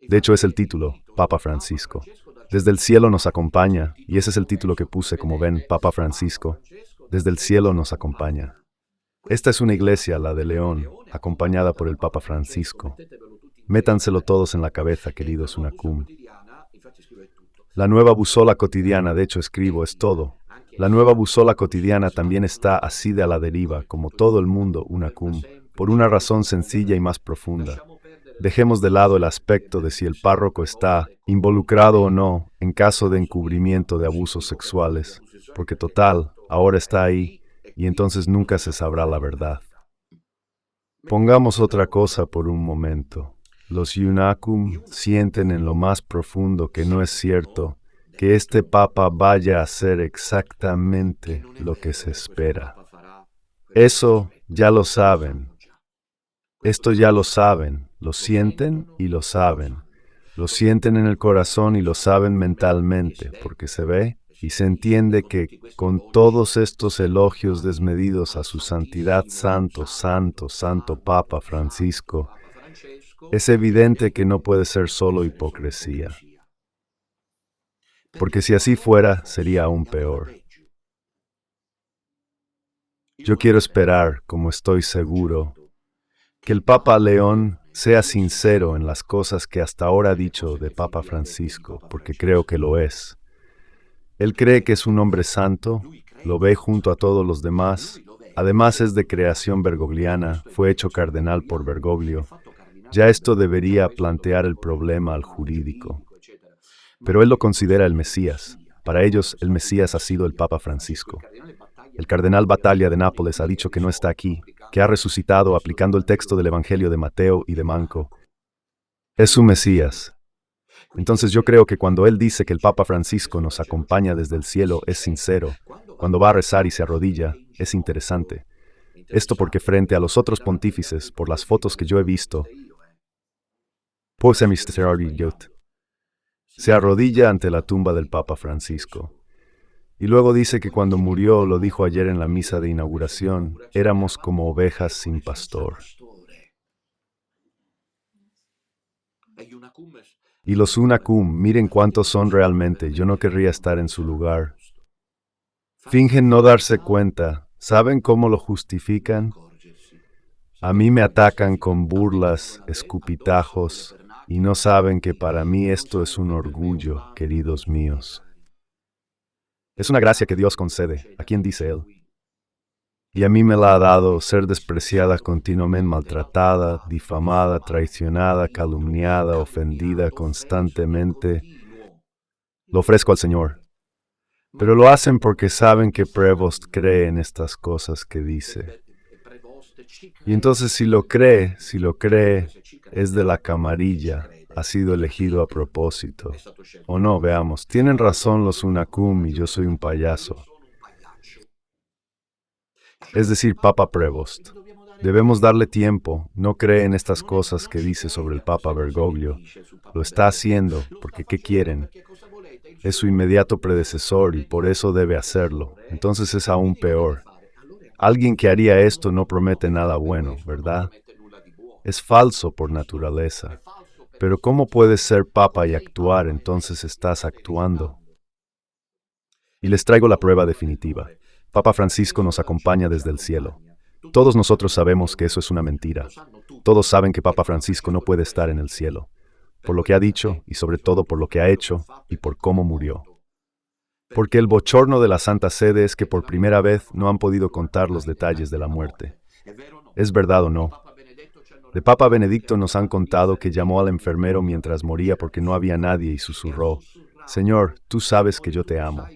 De hecho es el título, Papa Francisco. Desde el cielo nos acompaña, y ese es el título que puse, como ven, Papa Francisco. Desde el cielo nos acompaña. Esta es una iglesia, la de León, acompañada por el Papa Francisco. Métanselo todos en la cabeza, queridos Unacum. La nueva busola cotidiana, de hecho escribo, es todo. La nueva busola cotidiana también está así de a la deriva, como todo el mundo, Unacum, por una razón sencilla y más profunda. Dejemos de lado el aspecto de si el párroco está involucrado o no en caso de encubrimiento de abusos sexuales, porque total, ahora está ahí, y entonces nunca se sabrá la verdad. Pongamos otra cosa por un momento. Los Unacum sienten en lo más profundo que no es cierto que este Papa vaya a hacer exactamente lo que se espera. Eso ya lo saben. Esto ya lo saben, lo sienten y lo saben. Lo sienten en el corazón y lo saben mentalmente, porque se ve y se entiende que con todos estos elogios desmedidos a su santidad, santo, santo, santo Papa Francisco, es evidente que no puede ser solo hipocresía. Porque si así fuera, sería aún peor. Yo quiero esperar, como estoy seguro, que el Papa León sea sincero en las cosas que hasta ahora ha dicho de Papa Francisco, porque creo que lo es. Él cree que es un hombre santo, lo ve junto a todos los demás, además es de creación bergogliana, fue hecho cardenal por Bergoglio. Ya esto debería plantear el problema al jurídico. Pero él lo considera el Mesías. Para ellos, el Mesías ha sido el Papa Francisco. El cardenal Battaglia de Nápoles ha dicho que no está aquí, que ha resucitado aplicando el texto del Evangelio de Mateo y de Manco. Es su Mesías. Entonces yo creo que cuando él dice que el Papa Francisco nos acompaña desde el cielo es sincero. Cuando va a rezar y se arrodilla, es interesante. Esto porque frente a los otros pontífices, por las fotos que yo he visto, se arrodilla ante la tumba del Papa Francisco. Y luego dice que cuando murió, lo dijo ayer en la misa de inauguración, éramos como ovejas sin pastor. Y los Unacum, miren cuántos son realmente, yo no querría estar en su lugar. Fingen no darse cuenta, ¿saben cómo lo justifican? A mí me atacan con burlas, escupitajos, y no saben que para mí esto es un orgullo, queridos míos. Es una gracia que Dios concede, ¿a quién dice Él? Y a mí me la ha dado ser despreciada continuamente, maltratada, difamada, traicionada, calumniada, ofendida constantemente. Lo ofrezco al Señor. Pero lo hacen porque saben que Prevost cree en estas cosas que dice. Y entonces si lo cree, es de la camarilla, ha sido elegido a propósito. O no, veamos, tienen razón los Unacum y yo soy un payaso. Es decir, Papa Prevost. Debemos darle tiempo, no cree en estas cosas que dice sobre el Papa Bergoglio. Lo está haciendo, porque ¿qué quieren? Es su inmediato predecesor y por eso debe hacerlo. Entonces es aún peor. Alguien que haría esto no promete nada bueno, ¿verdad? Es falso por naturaleza. Pero ¿cómo puedes ser papa y actuar? Entonces estás actuando. Y les traigo la prueba definitiva. Papa Francisco nos acompaña desde el cielo. Todos nosotros sabemos que eso es una mentira. Todos saben que Papa Francisco no puede estar en el cielo, por lo que ha dicho y sobre todo por lo que ha hecho y por cómo murió. Porque el bochorno de la Santa Sede es que por primera vez no han podido contar los detalles de la muerte. ¿Es verdad o no? De Papa Benedicto nos han contado que llamó al enfermero mientras moría porque no había nadie y susurró: Señor, tú sabes que yo te amo.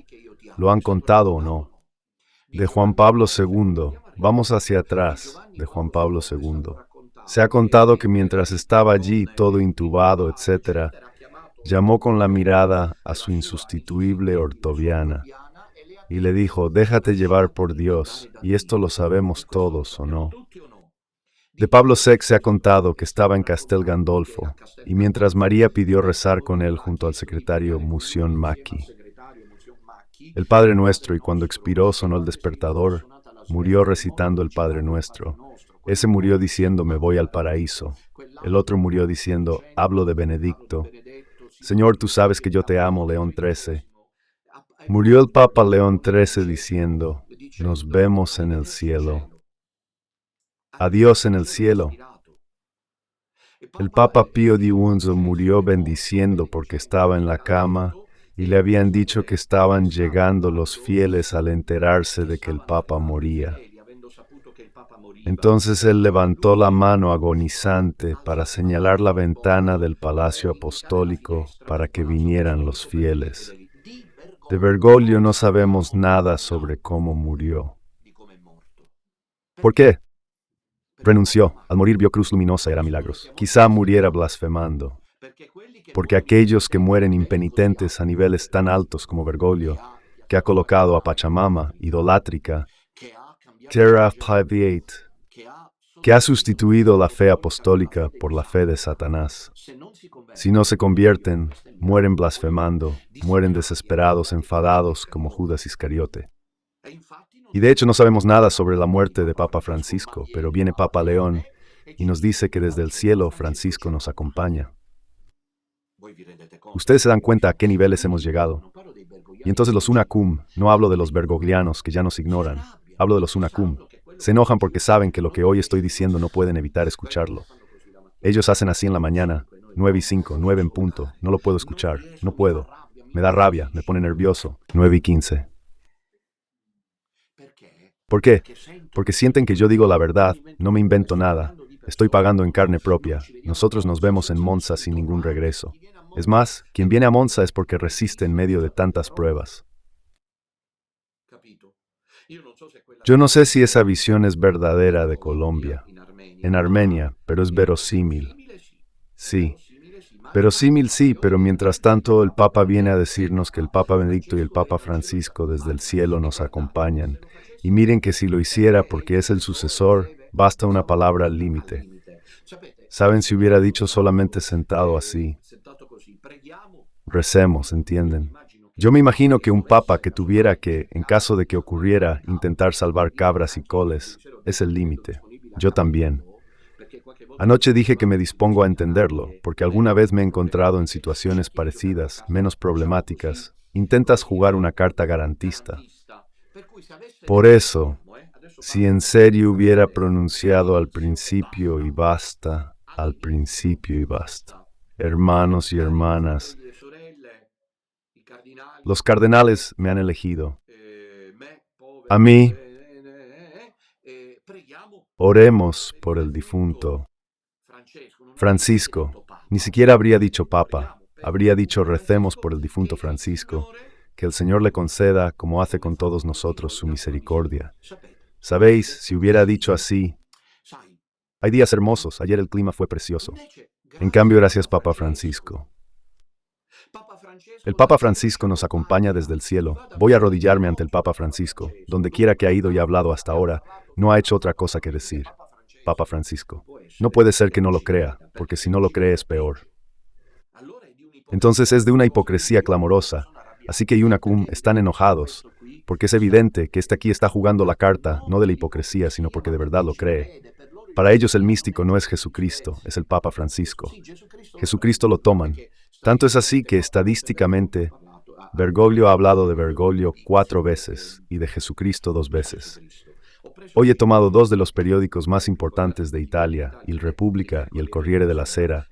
¿Lo han contado o no? De Juan Pablo II, vamos hacia atrás, de Juan Pablo II. Se ha contado que mientras estaba allí, todo intubado, etc., llamó con la mirada a su insustituible Ortoviana y le dijo: déjate llevar por Dios, y esto lo sabemos todos, ¿o no? De Pablo VI se ha contado que estaba en Castel Gandolfo, y mientras María pidió rezar con él junto al secretario Musion Macchi. El Padre Nuestro, y cuando expiró sonó el despertador, murió recitando el Padre Nuestro. Ese murió diciendo: me voy al paraíso. El otro murió diciendo: hablo de Benedicto. Señor, tú sabes que yo te amo, León XIII. Murió el Papa León XIII diciendo: nos vemos en el cielo. Adiós en el cielo. El Papa Pío XI murió bendiciendo porque estaba en la cama y le habían dicho que estaban llegando los fieles al enterarse de que el Papa moría. Entonces él levantó la mano agonizante para señalar la ventana del Palacio Apostólico para que vinieran los fieles. De Bergoglio no sabemos nada sobre cómo murió. ¿Por qué? Renunció. Al morir vio cruz luminosa, era milagros. Quizá muriera blasfemando. Porque aquellos que mueren impenitentes a niveles tan altos como Bergoglio, que ha colocado a Pachamama, idolátrica, Terra Paviate, que ha sustituido la fe apostólica por la fe de Satanás. Si no se convierten, mueren blasfemando, mueren desesperados, enfadados como Judas Iscariote. Y de hecho no sabemos nada sobre la muerte de Papa Francisco, pero viene Papa León y nos dice que desde el cielo Francisco nos acompaña. Ustedes se dan cuenta a qué niveles hemos llegado. Y entonces los Unacum, no hablo de los bergoglianos que ya nos ignoran, hablo de los Unacum. Se enojan porque saben que lo que hoy estoy diciendo no pueden evitar escucharlo. Ellos hacen así en la mañana, 9:05, 9 en punto, no lo puedo escuchar, no puedo. Me da rabia, me pone nervioso, 9:15. ¿Por qué? Porque sienten que yo digo la verdad, no me invento nada, estoy pagando en carne propia. Nosotros nos vemos en Monza sin ningún regreso. Es más, quien viene a Monza es porque resiste en medio de tantas pruebas. Yo no sé si esa visión es verdadera de Colombia, en Armenia, pero es verosímil. Sí, verosímil sí, pero mientras tanto el Papa viene a decirnos que el Papa Benedicto y el Papa Francisco desde el cielo nos acompañan. Y miren que si lo hiciera porque es el sucesor, basta una palabra al límite. ¿Saben si hubiera dicho solamente sentado así? Recemos, ¿entienden? Yo me imagino que un papa que tuviera que, en caso de que ocurriera, intentar salvar cabras y coles, es el límite. Yo también. Anoche dije que me dispongo a entenderlo, porque alguna vez me he encontrado en situaciones parecidas, menos problemáticas. Intentas jugar una carta garantista. Por eso, si en serio hubiera pronunciado al principio y basta, al principio y basta. Hermanos y hermanas, los cardenales me han elegido. A mí, oremos por el difunto. Francisco, ni siquiera habría dicho Papa, habría dicho recemos por el difunto Francisco, que el Señor le conceda, como hace con todos nosotros, su misericordia. ¿Sabéis, si hubiera dicho así? Hay días hermosos, ayer el clima fue precioso. En cambio, gracias Papa Francisco. El Papa Francisco nos acompaña desde el cielo. Voy a arrodillarme ante el Papa Francisco. Donde quiera que ha ido y ha hablado hasta ahora, no ha hecho otra cosa que decir: Papa Francisco. No puede ser que no lo crea, porque si no lo cree es peor. Entonces es de una hipocresía clamorosa. Así que Unacum están enojados, porque es evidente que este aquí está jugando la carta, no de la hipocresía, sino porque de verdad lo cree. Para ellos el místico no es Jesucristo, es el Papa Francisco. Jesucristo lo toman. Tanto es así que estadísticamente Bergoglio ha hablado de Bergoglio 4 veces y de Jesucristo 2 veces. Hoy he tomado 2 de los periódicos más importantes de Italia, Il Repubblica y el Corriere della Sera,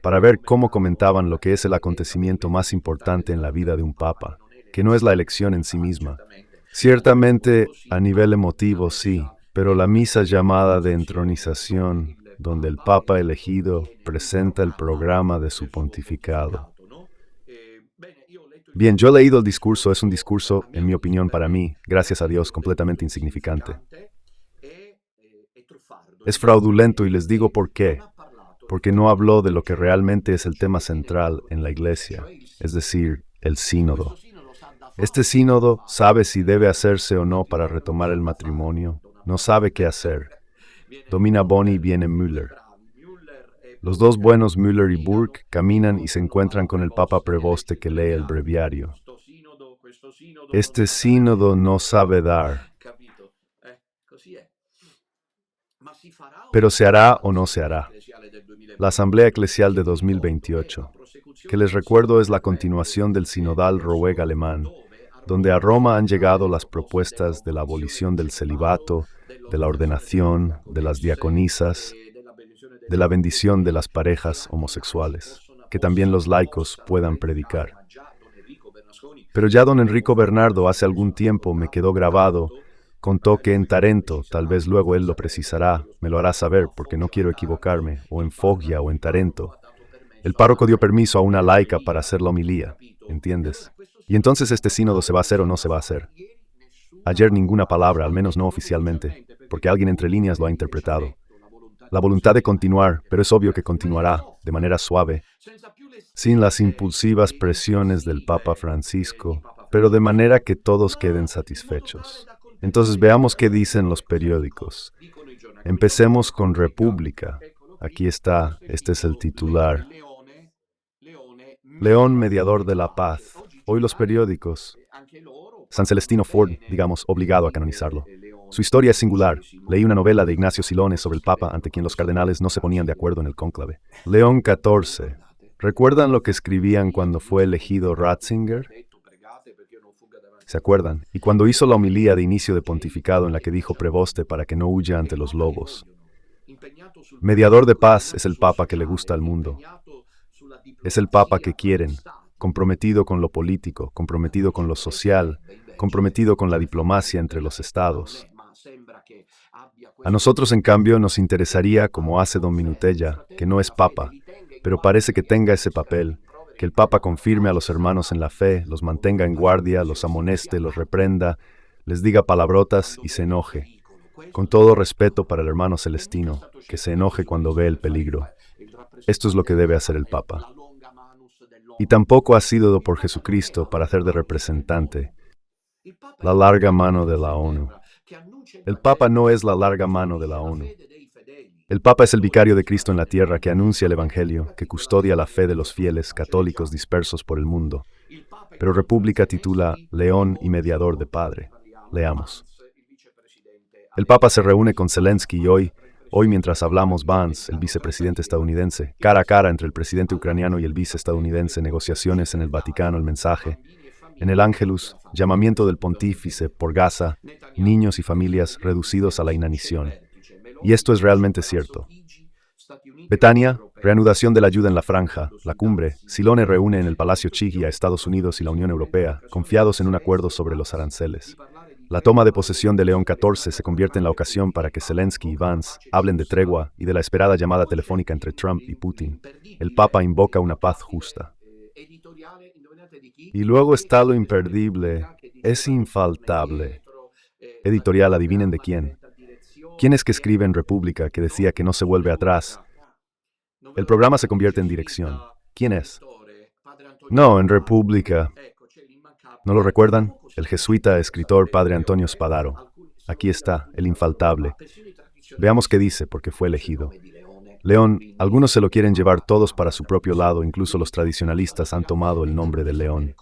para ver cómo comentaban lo que es el acontecimiento más importante en la vida de un papa, que no es la elección en sí misma. Ciertamente, a nivel emotivo sí, pero la misa llamada de entronización, donde el papa elegido presenta el programa de su pontificado. Bien, yo he leído el discurso, es un discurso, en mi opinión, para mí, gracias a Dios, completamente insignificante. Es fraudulento y les digo por qué. Porque no habló de lo que realmente es el tema central en la Iglesia, es decir, el sínodo. Este sínodo sabe si debe hacerse o no para retomar el matrimonio, no sabe qué hacer. Domina Boni y viene Müller. Los dos buenos Müller y Burke caminan y se encuentran con el Papa Preboste que lee el breviario. Este sínodo no sabe dar. Pero ¿se hará o no se hará? La Asamblea Eclesial de 2028, que les recuerdo es la continuación del sinodal Roeg alemán, donde a Roma han llegado las propuestas de la abolición del celibato, de la ordenación, de las diaconisas, de la bendición de las parejas homosexuales, que también los laicos puedan predicar. Pero ya don Enrico Bernardo hace algún tiempo me quedó grabado. Contó que en Tarento, tal vez luego él lo precisará, me lo hará saber porque no quiero equivocarme, o en Foggia o en Tarento. El párroco dio permiso a una laica para hacer la homilía, ¿entiendes? Y entonces este sínodo se va a hacer o no se va a hacer. Ayer ninguna palabra, al menos no oficialmente, porque alguien entre líneas lo ha interpretado. La voluntad de continuar, pero es obvio que continuará, de manera suave, sin las impulsivas presiones del Papa Francisco, pero de manera que todos queden satisfechos. Entonces veamos qué dicen los periódicos. Empecemos con República. Aquí está, este es el titular. León, mediador de la paz. Hoy los periódicos. San Celestino Ford, digamos, obligado a canonizarlo. Su historia es singular. Leí una novela de Ignacio Silones sobre el Papa ante quien los cardenales no se ponían de acuerdo en el cónclave. León XIV. ¿Recuerdan lo que escribían cuando fue elegido Ratzinger? ¿Se acuerdan? Y cuando hizo la homilía de inicio de pontificado en la que dijo Preboste para que no huya ante los lobos. Mediador de paz es el Papa que le gusta al mundo. Es el Papa que quieren, comprometido con lo político, comprometido con lo social, comprometido con la diplomacia entre los estados. A nosotros, en cambio, nos interesaría, como hace don Minutella, que no es Papa, pero parece que tenga ese papel, que el Papa confirme a los hermanos en la fe, los mantenga en guardia, los amoneste, los reprenda, les diga palabrotas y se enoje. Con todo respeto para el hermano Celestino, que se enoje cuando ve el peligro. Esto es lo que debe hacer el Papa. Y tampoco ha sido por Jesucristo para hacer de representante la larga mano de la ONU. El Papa no es la larga mano de la ONU. El Papa es el vicario de Cristo en la tierra que anuncia el Evangelio, que custodia la fe de los fieles católicos dispersos por el mundo. Pero República titula León y mediador de Padre. Leamos. El Papa se reúne con Zelensky y hoy mientras hablamos Vance, el vicepresidente estadounidense, cara a cara entre el presidente ucraniano y el viceestadounidense, negociaciones en el Vaticano, el mensaje. En el Ángelus, llamamiento del pontífice por Gaza, niños y familias reducidos a la inanición. Y esto es realmente cierto. Betania, reanudación de la ayuda en la franja, la cumbre, Silone reúne en el Palacio Chigi a Estados Unidos y la Unión Europea, confiados en un acuerdo sobre los aranceles. La toma de posesión de León XIV se convierte en la ocasión para que Zelensky y Vance hablen de tregua y de la esperada llamada telefónica entre Trump y Putin. El Papa invoca una paz justa. Y luego está lo imperdible, es infaltable. Editorial, adivinen de quién. ¿Quién es que escribe en República que decía que no se vuelve atrás? El programa se convierte en dirección. ¿Quién es? No, en República. ¿No lo recuerdan? El jesuita escritor Padre Antonio Spadaro. Aquí está, el infaltable. Veamos qué dice, porque fue elegido. León, algunos se lo quieren llevar todos para su propio lado, incluso los tradicionalistas han tomado el nombre de León.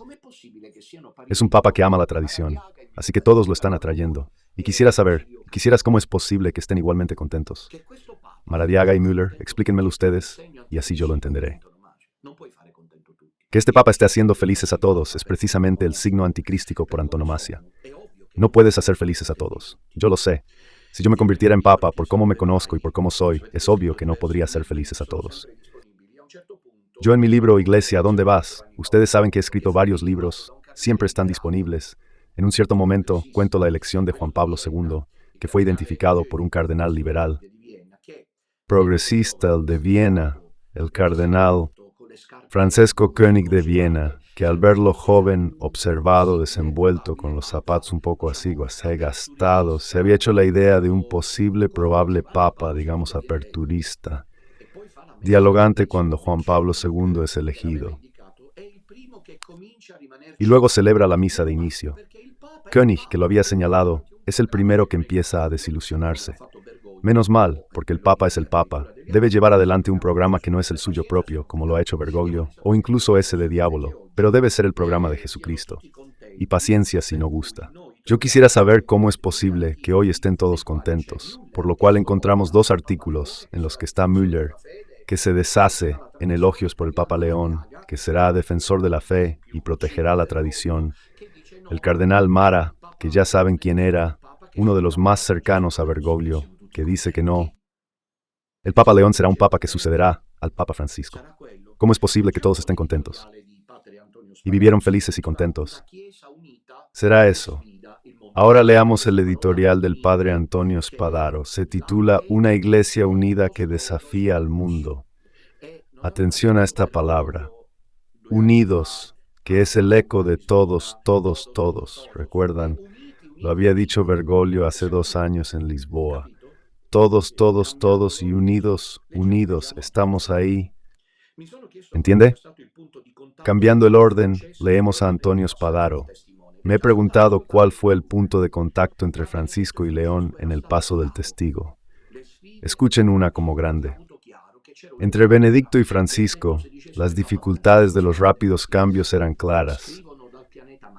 Es un papa que ama la tradición, así que todos lo están atrayendo. Y quisiera saber, quisieras cómo es posible que estén igualmente contentos. Maradiaga y Müller, explíquenmelo ustedes, y así yo lo entenderé. Que este Papa esté haciendo felices a todos es precisamente el signo anticrístico por antonomasia. No puedes hacer felices a todos. Yo lo sé. Si yo me convirtiera en Papa por cómo me conozco y por cómo soy, es obvio que no podría hacer felices a todos. Yo en mi libro Iglesia, ¿a dónde vas? Ustedes saben que he escrito varios libros, siempre están disponibles. En un cierto momento cuento la elección de Juan Pablo II, que fue identificado por un cardenal liberal, progresista, el de Viena, el cardenal Francesco König de Viena, que al verlo joven, observado, desenvuelto, con los zapatos un poco así, gastados, se había hecho la idea de un posible, probable papa, digamos, aperturista, dialogante cuando Juan Pablo II es elegido. Y luego celebra la misa de inicio. König, que lo había señalado, es el primero que empieza a desilusionarse. Menos mal, porque el Papa es el Papa. Debe llevar adelante un programa que no es el suyo propio, como lo ha hecho Bergoglio, o incluso ese de Diavolo, pero debe ser el programa de Jesucristo. Y paciencia si no gusta. Yo quisiera saber cómo es posible que hoy estén todos contentos, por lo cual encontramos 2 artículos en los que está Müller, que se deshace en elogios por el Papa León, que será defensor de la fe y protegerá la tradición. El cardenal Mara, que ya saben quién era, uno de los más cercanos a Bergoglio, que dice que no. El Papa León será un papa que sucederá al Papa Francisco. ¿Cómo es posible que todos estén contentos? Y vivieron felices y contentos. Será eso. Ahora leamos el editorial del padre Antonio Spadaro. Se titula Una iglesia unida que desafía al mundo. Atención a esta palabra. Unidos, que es el eco de todos, todos, todos. ¿Recuerdan? Lo había dicho Bergoglio hace 2 años en Lisboa. Todos, todos, todos y unidos, unidos, estamos ahí. ¿Entiende? Cambiando el orden, leemos a Antonio Spadaro. Me he preguntado cuál fue el punto de contacto entre Francisco y León en el paso del testigo. Escuchen una como grande. Entre Benedicto y Francisco, las dificultades de los rápidos cambios eran claras.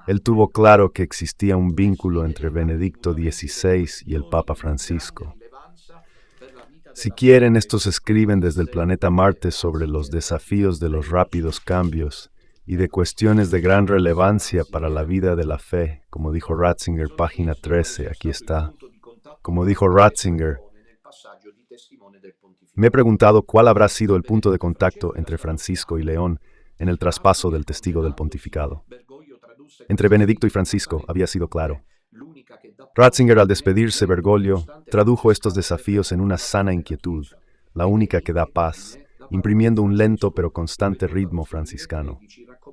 Él tuvo claro que existía un vínculo entre Benedicto XVI y el Papa Francisco. Si quieren, estos escriben desde el planeta Marte sobre los desafíos de los rápidos cambios y de cuestiones de gran relevancia para la vida de la fe, como dijo Ratzinger, página 13, aquí está. Como dijo Ratzinger, me he preguntado cuál habrá sido el punto de contacto entre Francisco y León en el traspaso del testigo del pontificado. Entre Benedicto y Francisco había sido claro. Ratzinger, al despedirse, Bergoglio tradujo estos desafíos en una sana inquietud, la única que da paz, imprimiendo un lento pero constante ritmo franciscano.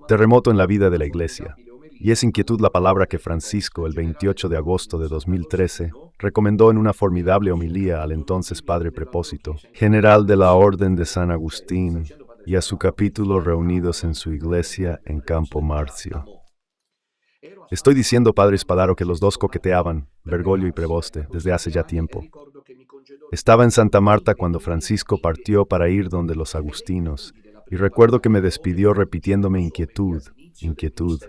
Terremoto en la vida de la Iglesia. Y es inquietud la palabra que Francisco, el 28 de agosto de 2013, recomendó en una formidable homilía al entonces padre prepósito, general de la Orden de San Agustín, y a su capítulo reunidos en su iglesia en Campo Marzio. Estoy diciendo, padre Spadaro, que los 2 coqueteaban, Bergoglio y Preboste, desde hace ya tiempo. Estaba en Santa Marta cuando Francisco partió para ir donde los agustinos, y recuerdo que me despidió repitiéndome inquietud, inquietud.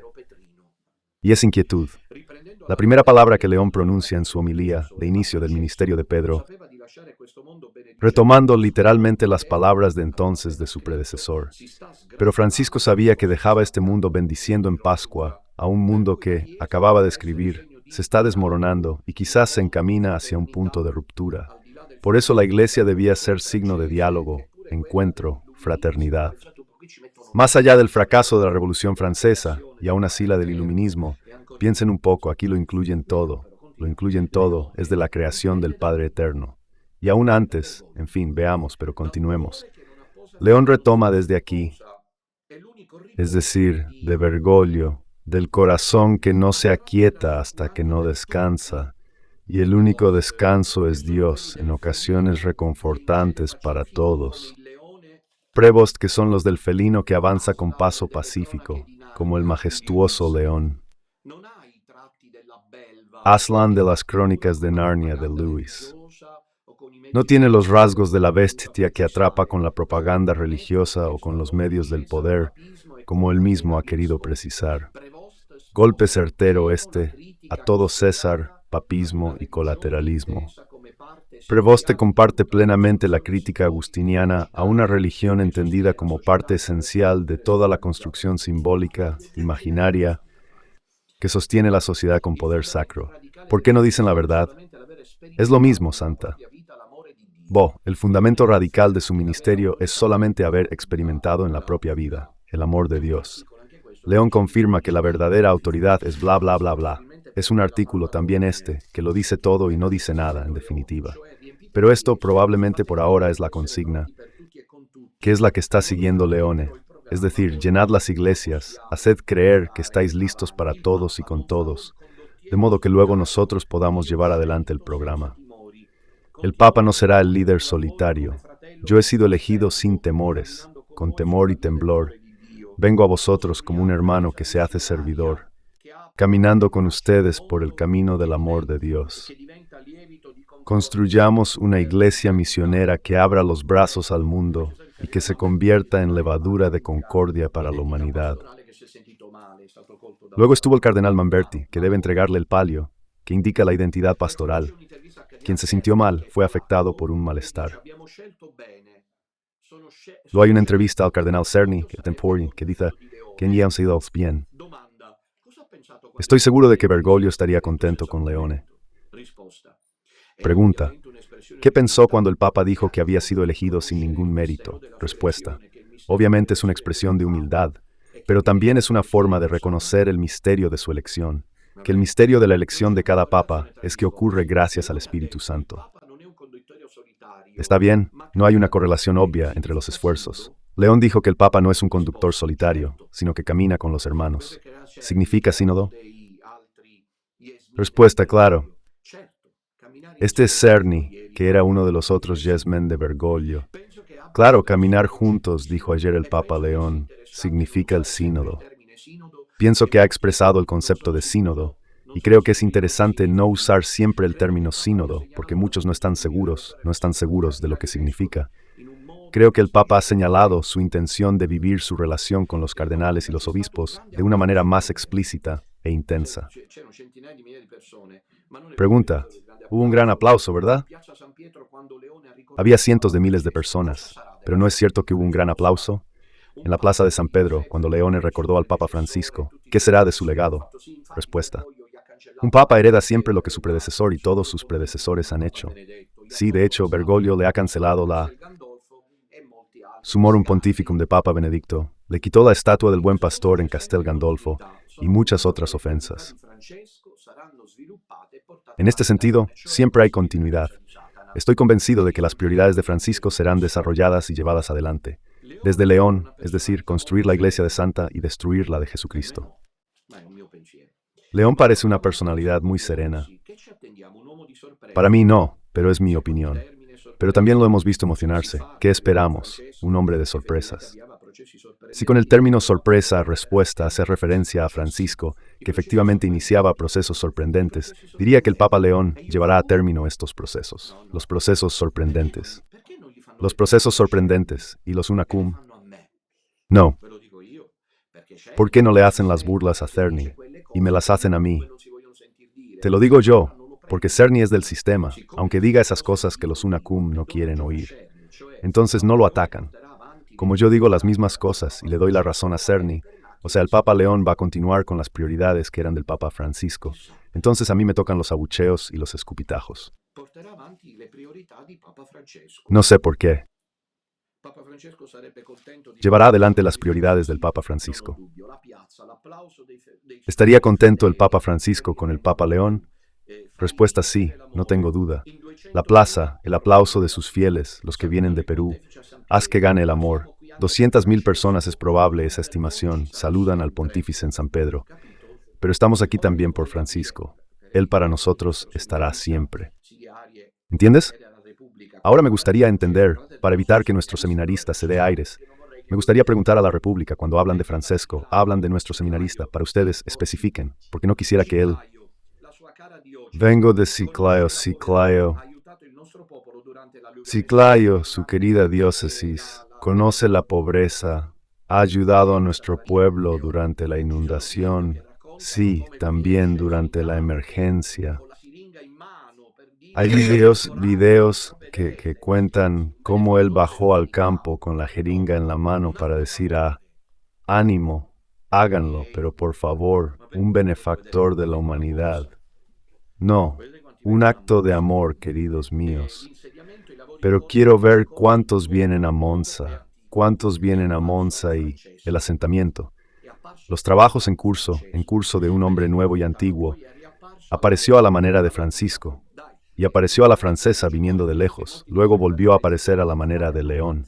Y es inquietud. La primera palabra que León pronuncia en su homilía de inicio del ministerio de Pedro, retomando literalmente las palabras de entonces de su predecesor. Pero Francisco sabía que dejaba este mundo bendiciendo en Pascua a un mundo que, acababa de escribir, se está desmoronando y quizás se encamina hacia un punto de ruptura. Por eso la Iglesia debía ser signo de diálogo, encuentro, fraternidad. Más allá del fracaso de la Revolución Francesa, y aún así la del Iluminismo, piensen un poco, aquí lo incluyen todo, es de la creación del Padre Eterno. Y aún antes, en fin, veamos, pero continuemos. León retoma desde aquí, es decir, de Bergoglio, del corazón que no se aquieta hasta que no descansa, y el único descanso es Dios, en ocasiones reconfortantes para todos. Prevost, que son los del felino que avanza con paso pacífico, como el majestuoso león. Aslan de las crónicas de Narnia de Lewis. No tiene los rasgos de la bestia que atrapa con la propaganda religiosa o con los medios del poder, como él mismo ha querido precisar. Golpe certero este, a todo César, papismo y colateralismo. Prevoste comparte plenamente la crítica agustiniana a una religión entendida como parte esencial de toda la construcción simbólica, imaginaria, que sostiene la sociedad con poder sacro. ¿Por qué no dicen la verdad? Es lo mismo, Santa. El fundamento radical de su ministerio es solamente haber experimentado en la propia vida el amor de Dios. León confirma que la verdadera autoridad es bla bla bla bla. Es un artículo también que lo dice todo y no dice nada, en definitiva. Pero esto probablemente por ahora es la consigna, que es la que está siguiendo Leone. Es decir, llenad las iglesias, haced creer que estáis listos para todos y con todos, de modo que luego nosotros podamos llevar adelante el programa. El Papa no será el líder solitario. Yo he sido elegido sin temores, con temor y temblor. Vengo a vosotros como un hermano que se hace servidor, caminando con ustedes por el camino del amor de Dios. Construyamos una iglesia misionera que abra los brazos al mundo y que se convierta en levadura de concordia para la humanidad. Luego estuvo el cardenal Mamberti, que debe entregarle el palio, que indica la identidad pastoral. Quien se sintió mal fue afectado por un malestar. Luego hay una entrevista al cardenal Cerny, el Tempori, que dice que han sido bien. Estoy seguro de que Bergoglio estaría contento con Leone. Pregunta: ¿qué pensó cuando el Papa dijo que había sido elegido sin ningún mérito? Respuesta: obviamente es una expresión de humildad, pero también es una forma de reconocer el misterio de su elección, que el misterio de la elección de cada Papa es que ocurre gracias al Espíritu Santo. Está bien, no hay una correlación obvia entre los esfuerzos. León dijo que el Papa no es un conductor solitario, sino que camina con los hermanos. ¿Significa sínodo? Respuesta: claro. Este es Cerny, que era uno de los otros yes-men de Bergoglio. Claro, caminar juntos, dijo ayer el Papa León, significa el sínodo. Pienso que ha expresado el concepto de sínodo, y creo que es interesante no usar siempre el término sínodo, porque muchos no están seguros de lo que significa. Creo que el Papa ha señalado su intención de vivir su relación con los cardenales y los obispos de una manera más explícita e intensa. Pregunta: hubo un gran aplauso, ¿verdad? Había cientos de miles de personas, pero ¿no es cierto que hubo un gran aplauso? En la plaza de San Pedro, cuando Leone recordó al Papa Francisco, ¿qué será de su legado? Respuesta: un Papa hereda siempre lo que su predecesor y todos sus predecesores han hecho. Sí, de hecho, Bergoglio le ha cancelado la Summorum Pontificum de Papa Benedicto, le quitó la estatua del Buen Pastor en Castel Gandolfo y muchas otras ofensas. En este sentido, siempre hay continuidad. Estoy convencido de que las prioridades de Francisco serán desarrolladas y llevadas adelante, desde León, es decir, construir la iglesia de Santa y destruir la de Jesucristo. León parece una personalidad muy serena. Para mí no, pero es mi opinión. Pero también lo hemos visto emocionarse. ¿Qué esperamos? Un hombre de sorpresas. Si con el término sorpresa, respuesta, hace referencia a Francisco, que efectivamente iniciaba procesos sorprendentes, diría que el Papa León llevará a término estos procesos. Los procesos sorprendentes. Los procesos sorprendentes y los unacum. No. ¿Por qué no le hacen las burlas a Cerny y me las hacen a mí? Te lo digo yo, porque Cerny es del sistema, aunque diga esas cosas que los unacum no quieren oír. Entonces no lo atacan. Como yo digo las mismas cosas y le doy la razón a Cerny, o sea, el Papa León va a continuar con las prioridades que eran del Papa Francisco. Entonces a mí me tocan los abucheos y los escupitajos. No sé por qué. Llevará adelante las prioridades del Papa Francisco. ¿Estaría contento el Papa Francisco con el Papa León? Respuesta: sí, no tengo duda. La plaza, el aplauso de sus fieles, los que vienen de Perú. Haz que gane el amor. 200.000 personas es probable esa estimación, saludan al pontífice en San Pedro. Pero estamos aquí también por Francisco. Él para nosotros estará siempre. ¿Entiendes? Ahora me gustaría entender, para evitar que nuestro seminarista se dé aires, me gustaría preguntar a la República cuando hablan de Francesco, hablan de nuestro seminarista, para ustedes especifiquen, porque no quisiera que él... Vengo de Chiclayo, su querida diócesis, conoce la pobreza, ha ayudado a nuestro pueblo durante la inundación, sí, también durante la emergencia. Hay videos que cuentan cómo él bajó al campo con la jeringa en la mano para decir ánimo, háganlo, pero por favor, un benefactor de la humanidad. No, un acto de amor, queridos míos. Pero quiero ver cuántos vienen a Monza y el asentamiento. Los trabajos en curso de un hombre nuevo y antiguo, apareció a la manera de Francisco, y apareció a la francesa viniendo de lejos, luego volvió a aparecer a la manera de León.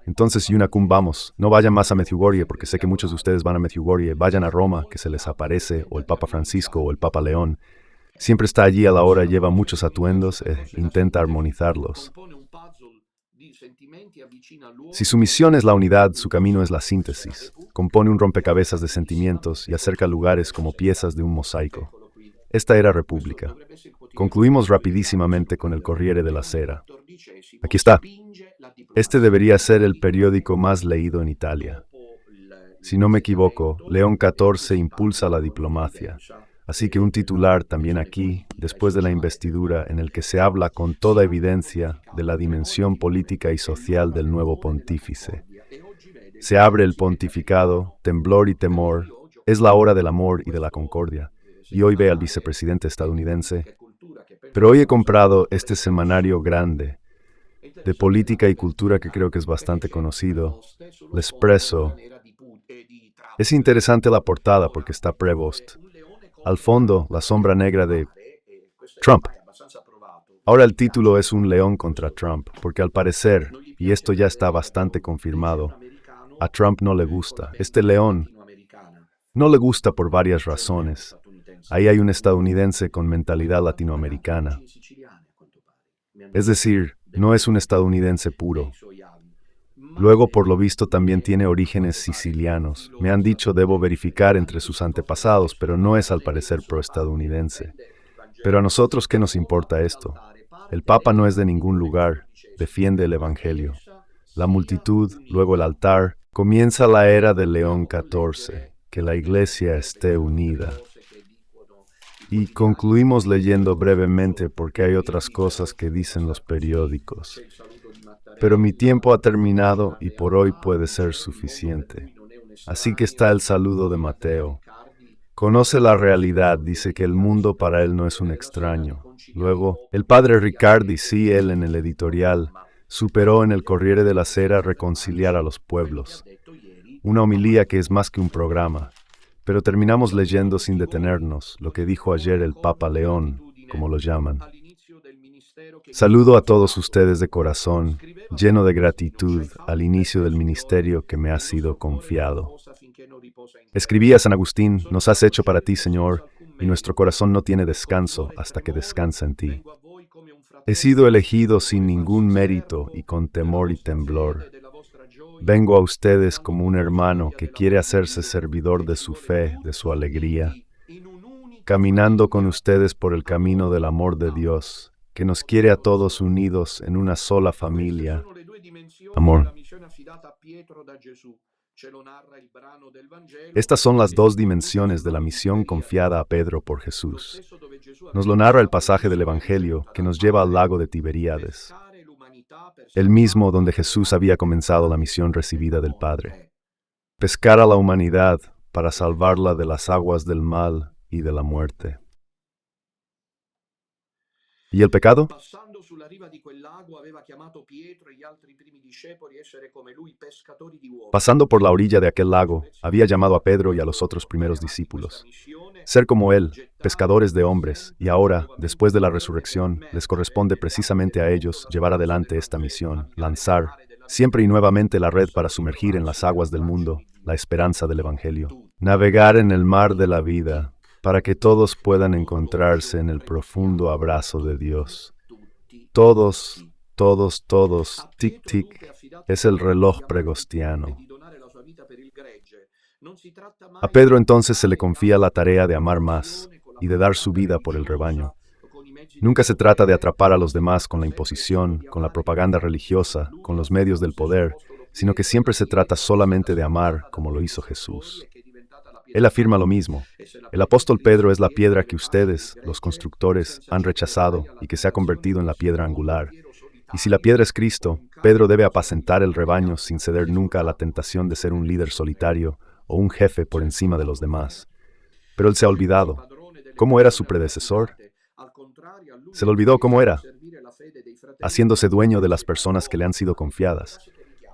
Entonces, Yunacum, vamos, no vayan más a Medjugorje, porque sé que muchos de ustedes van a Medjugorje, vayan a Roma, que se les aparece, o el Papa Francisco, o el Papa León. Siempre está allí a la hora, lleva muchos atuendos e intenta armonizarlos. Si su misión es la unidad, su camino es la síntesis. Compone un rompecabezas de sentimientos y acerca lugares como piezas de un mosaico. Esta era República. Concluimos rapidísimamente con el Corriere della Sera. Aquí está. Este debería ser el periódico más leído en Italia. Si no me equivoco, León XIV impulsa la diplomacia. Así que un titular también aquí, después de la investidura, en el que se habla con toda evidencia de la dimensión política y social del nuevo pontífice. Se abre el pontificado, temblor y temor, es la hora del amor y de la concordia. Y hoy ve al vicepresidente estadounidense. Pero hoy he comprado este semanario grande, de política y cultura que creo que es bastante conocido, L'Espresso. Es interesante la portada porque está Prevost. Al fondo, la sombra negra de Trump. Ahora el título es un león contra Trump, porque al parecer, y esto ya está bastante confirmado, a Trump no le gusta. Este león no le gusta por varias razones. Ahí hay un estadounidense con mentalidad latinoamericana. Es decir, no es un estadounidense puro. Luego, por lo visto, también tiene orígenes sicilianos. Me han dicho debo verificar entre sus antepasados, pero no es al parecer proestadounidense. Pero a nosotros, ¿qué nos importa esto? El Papa no es de ningún lugar, defiende el Evangelio. La multitud, luego el altar, comienza la era de León XIV, que la Iglesia esté unida. Y concluimos leyendo brevemente porque hay otras cosas que dicen los periódicos. Pero mi tiempo ha terminado y por hoy puede ser suficiente. Así que está el saludo de Mateo. Conoce la realidad, dice que el mundo para él no es un extraño. Luego, el padre Riccardi, sí, él en el editorial, superó en el Corriere della Sera reconciliar a los pueblos. Una homilía que es más que un programa. Pero terminamos leyendo sin detenernos lo que dijo ayer el Papa León, como lo llaman. Saludo a todos ustedes de corazón, lleno de gratitud al inicio del ministerio que me ha sido confiado. Escribí a San Agustín, nos has hecho para ti, Señor, y nuestro corazón no tiene descanso hasta que descansa en ti. He sido elegido sin ningún mérito y con temor y temblor. Vengo a ustedes como un hermano que quiere hacerse servidor de su fe, de su alegría, caminando con ustedes por el camino del amor de Dios, que nos quiere a todos unidos en una sola familia. Amor. Estas son las dos dimensiones de la misión confiada a Pedro por Jesús. Nos lo narra el pasaje del Evangelio que nos lleva al lago de Tiberíades, el mismo donde Jesús había comenzado la misión recibida del Padre. Pescar a la humanidad para salvarla de las aguas del mal y de la muerte. ¿Y el pecado? Pasando por la orilla de aquel lago, había llamado a Pedro y a los otros primeros discípulos. Ser como él, pescadores de hombres, y ahora, después de la resurrección, les corresponde precisamente a ellos llevar adelante esta misión, lanzar, siempre y nuevamente la red para sumergir en las aguas del mundo la esperanza del Evangelio. Navegar en el mar de la vida, para que todos puedan encontrarse en el profundo abrazo de Dios. Todos, tic, tic, es el reloj pregostiano. A Pedro entonces se le confía la tarea de amar más y de dar su vida por el rebaño. Nunca se trata de atrapar a los demás con la imposición, con la propaganda religiosa, con los medios del poder, sino que siempre se trata solamente de amar como lo hizo Jesús. Él afirma lo mismo. El apóstol Pedro es la piedra que ustedes, los constructores, han rechazado y que se ha convertido en la piedra angular. Y si la piedra es Cristo, Pedro debe apacentar el rebaño sin ceder nunca a la tentación de ser un líder solitario o un jefe por encima de los demás. Pero él se ha olvidado. ¿Cómo era su predecesor? Se le olvidó cómo era, haciéndose dueño de las personas que le han sido confiadas.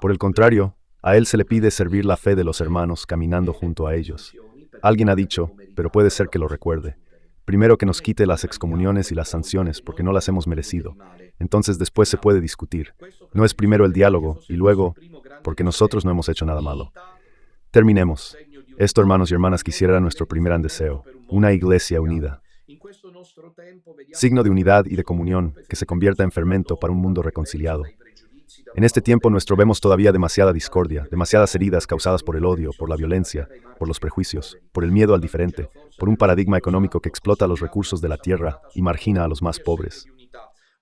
Por el contrario, a él se le pide servir la fe de los hermanos caminando junto a ellos. Alguien ha dicho, pero puede ser que lo recuerde, primero que nos quite las excomuniones y las sanciones porque no las hemos merecido. Entonces después se puede discutir. No es primero el diálogo y luego, porque nosotros no hemos hecho nada malo. Terminemos. Esto, hermanos y hermanas, quisiera nuestro primer deseo, una iglesia unida. Signo de unidad y de comunión que se convierta en fermento para un mundo reconciliado. En este tiempo nuestro vemos todavía demasiada discordia, demasiadas heridas causadas por el odio, por la violencia, por los prejuicios, por el miedo al diferente, por un paradigma económico que explota los recursos de la tierra y margina a los más pobres.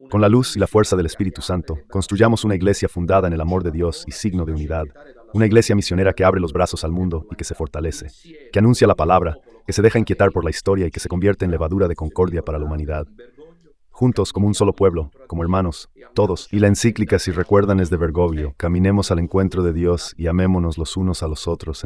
Con la luz y la fuerza del Espíritu Santo, construyamos una iglesia fundada en el amor de Dios y signo de unidad. Una iglesia misionera que abre los brazos al mundo y que se fortalece, que anuncia la palabra, que se deja inquietar por la historia y que se convierte en levadura de concordia para la humanidad. Juntos, como un solo pueblo, como hermanos, todos. Y la encíclica, si recuerdan, es de Bergoglio. Caminemos al encuentro de Dios y amémonos los unos a los otros.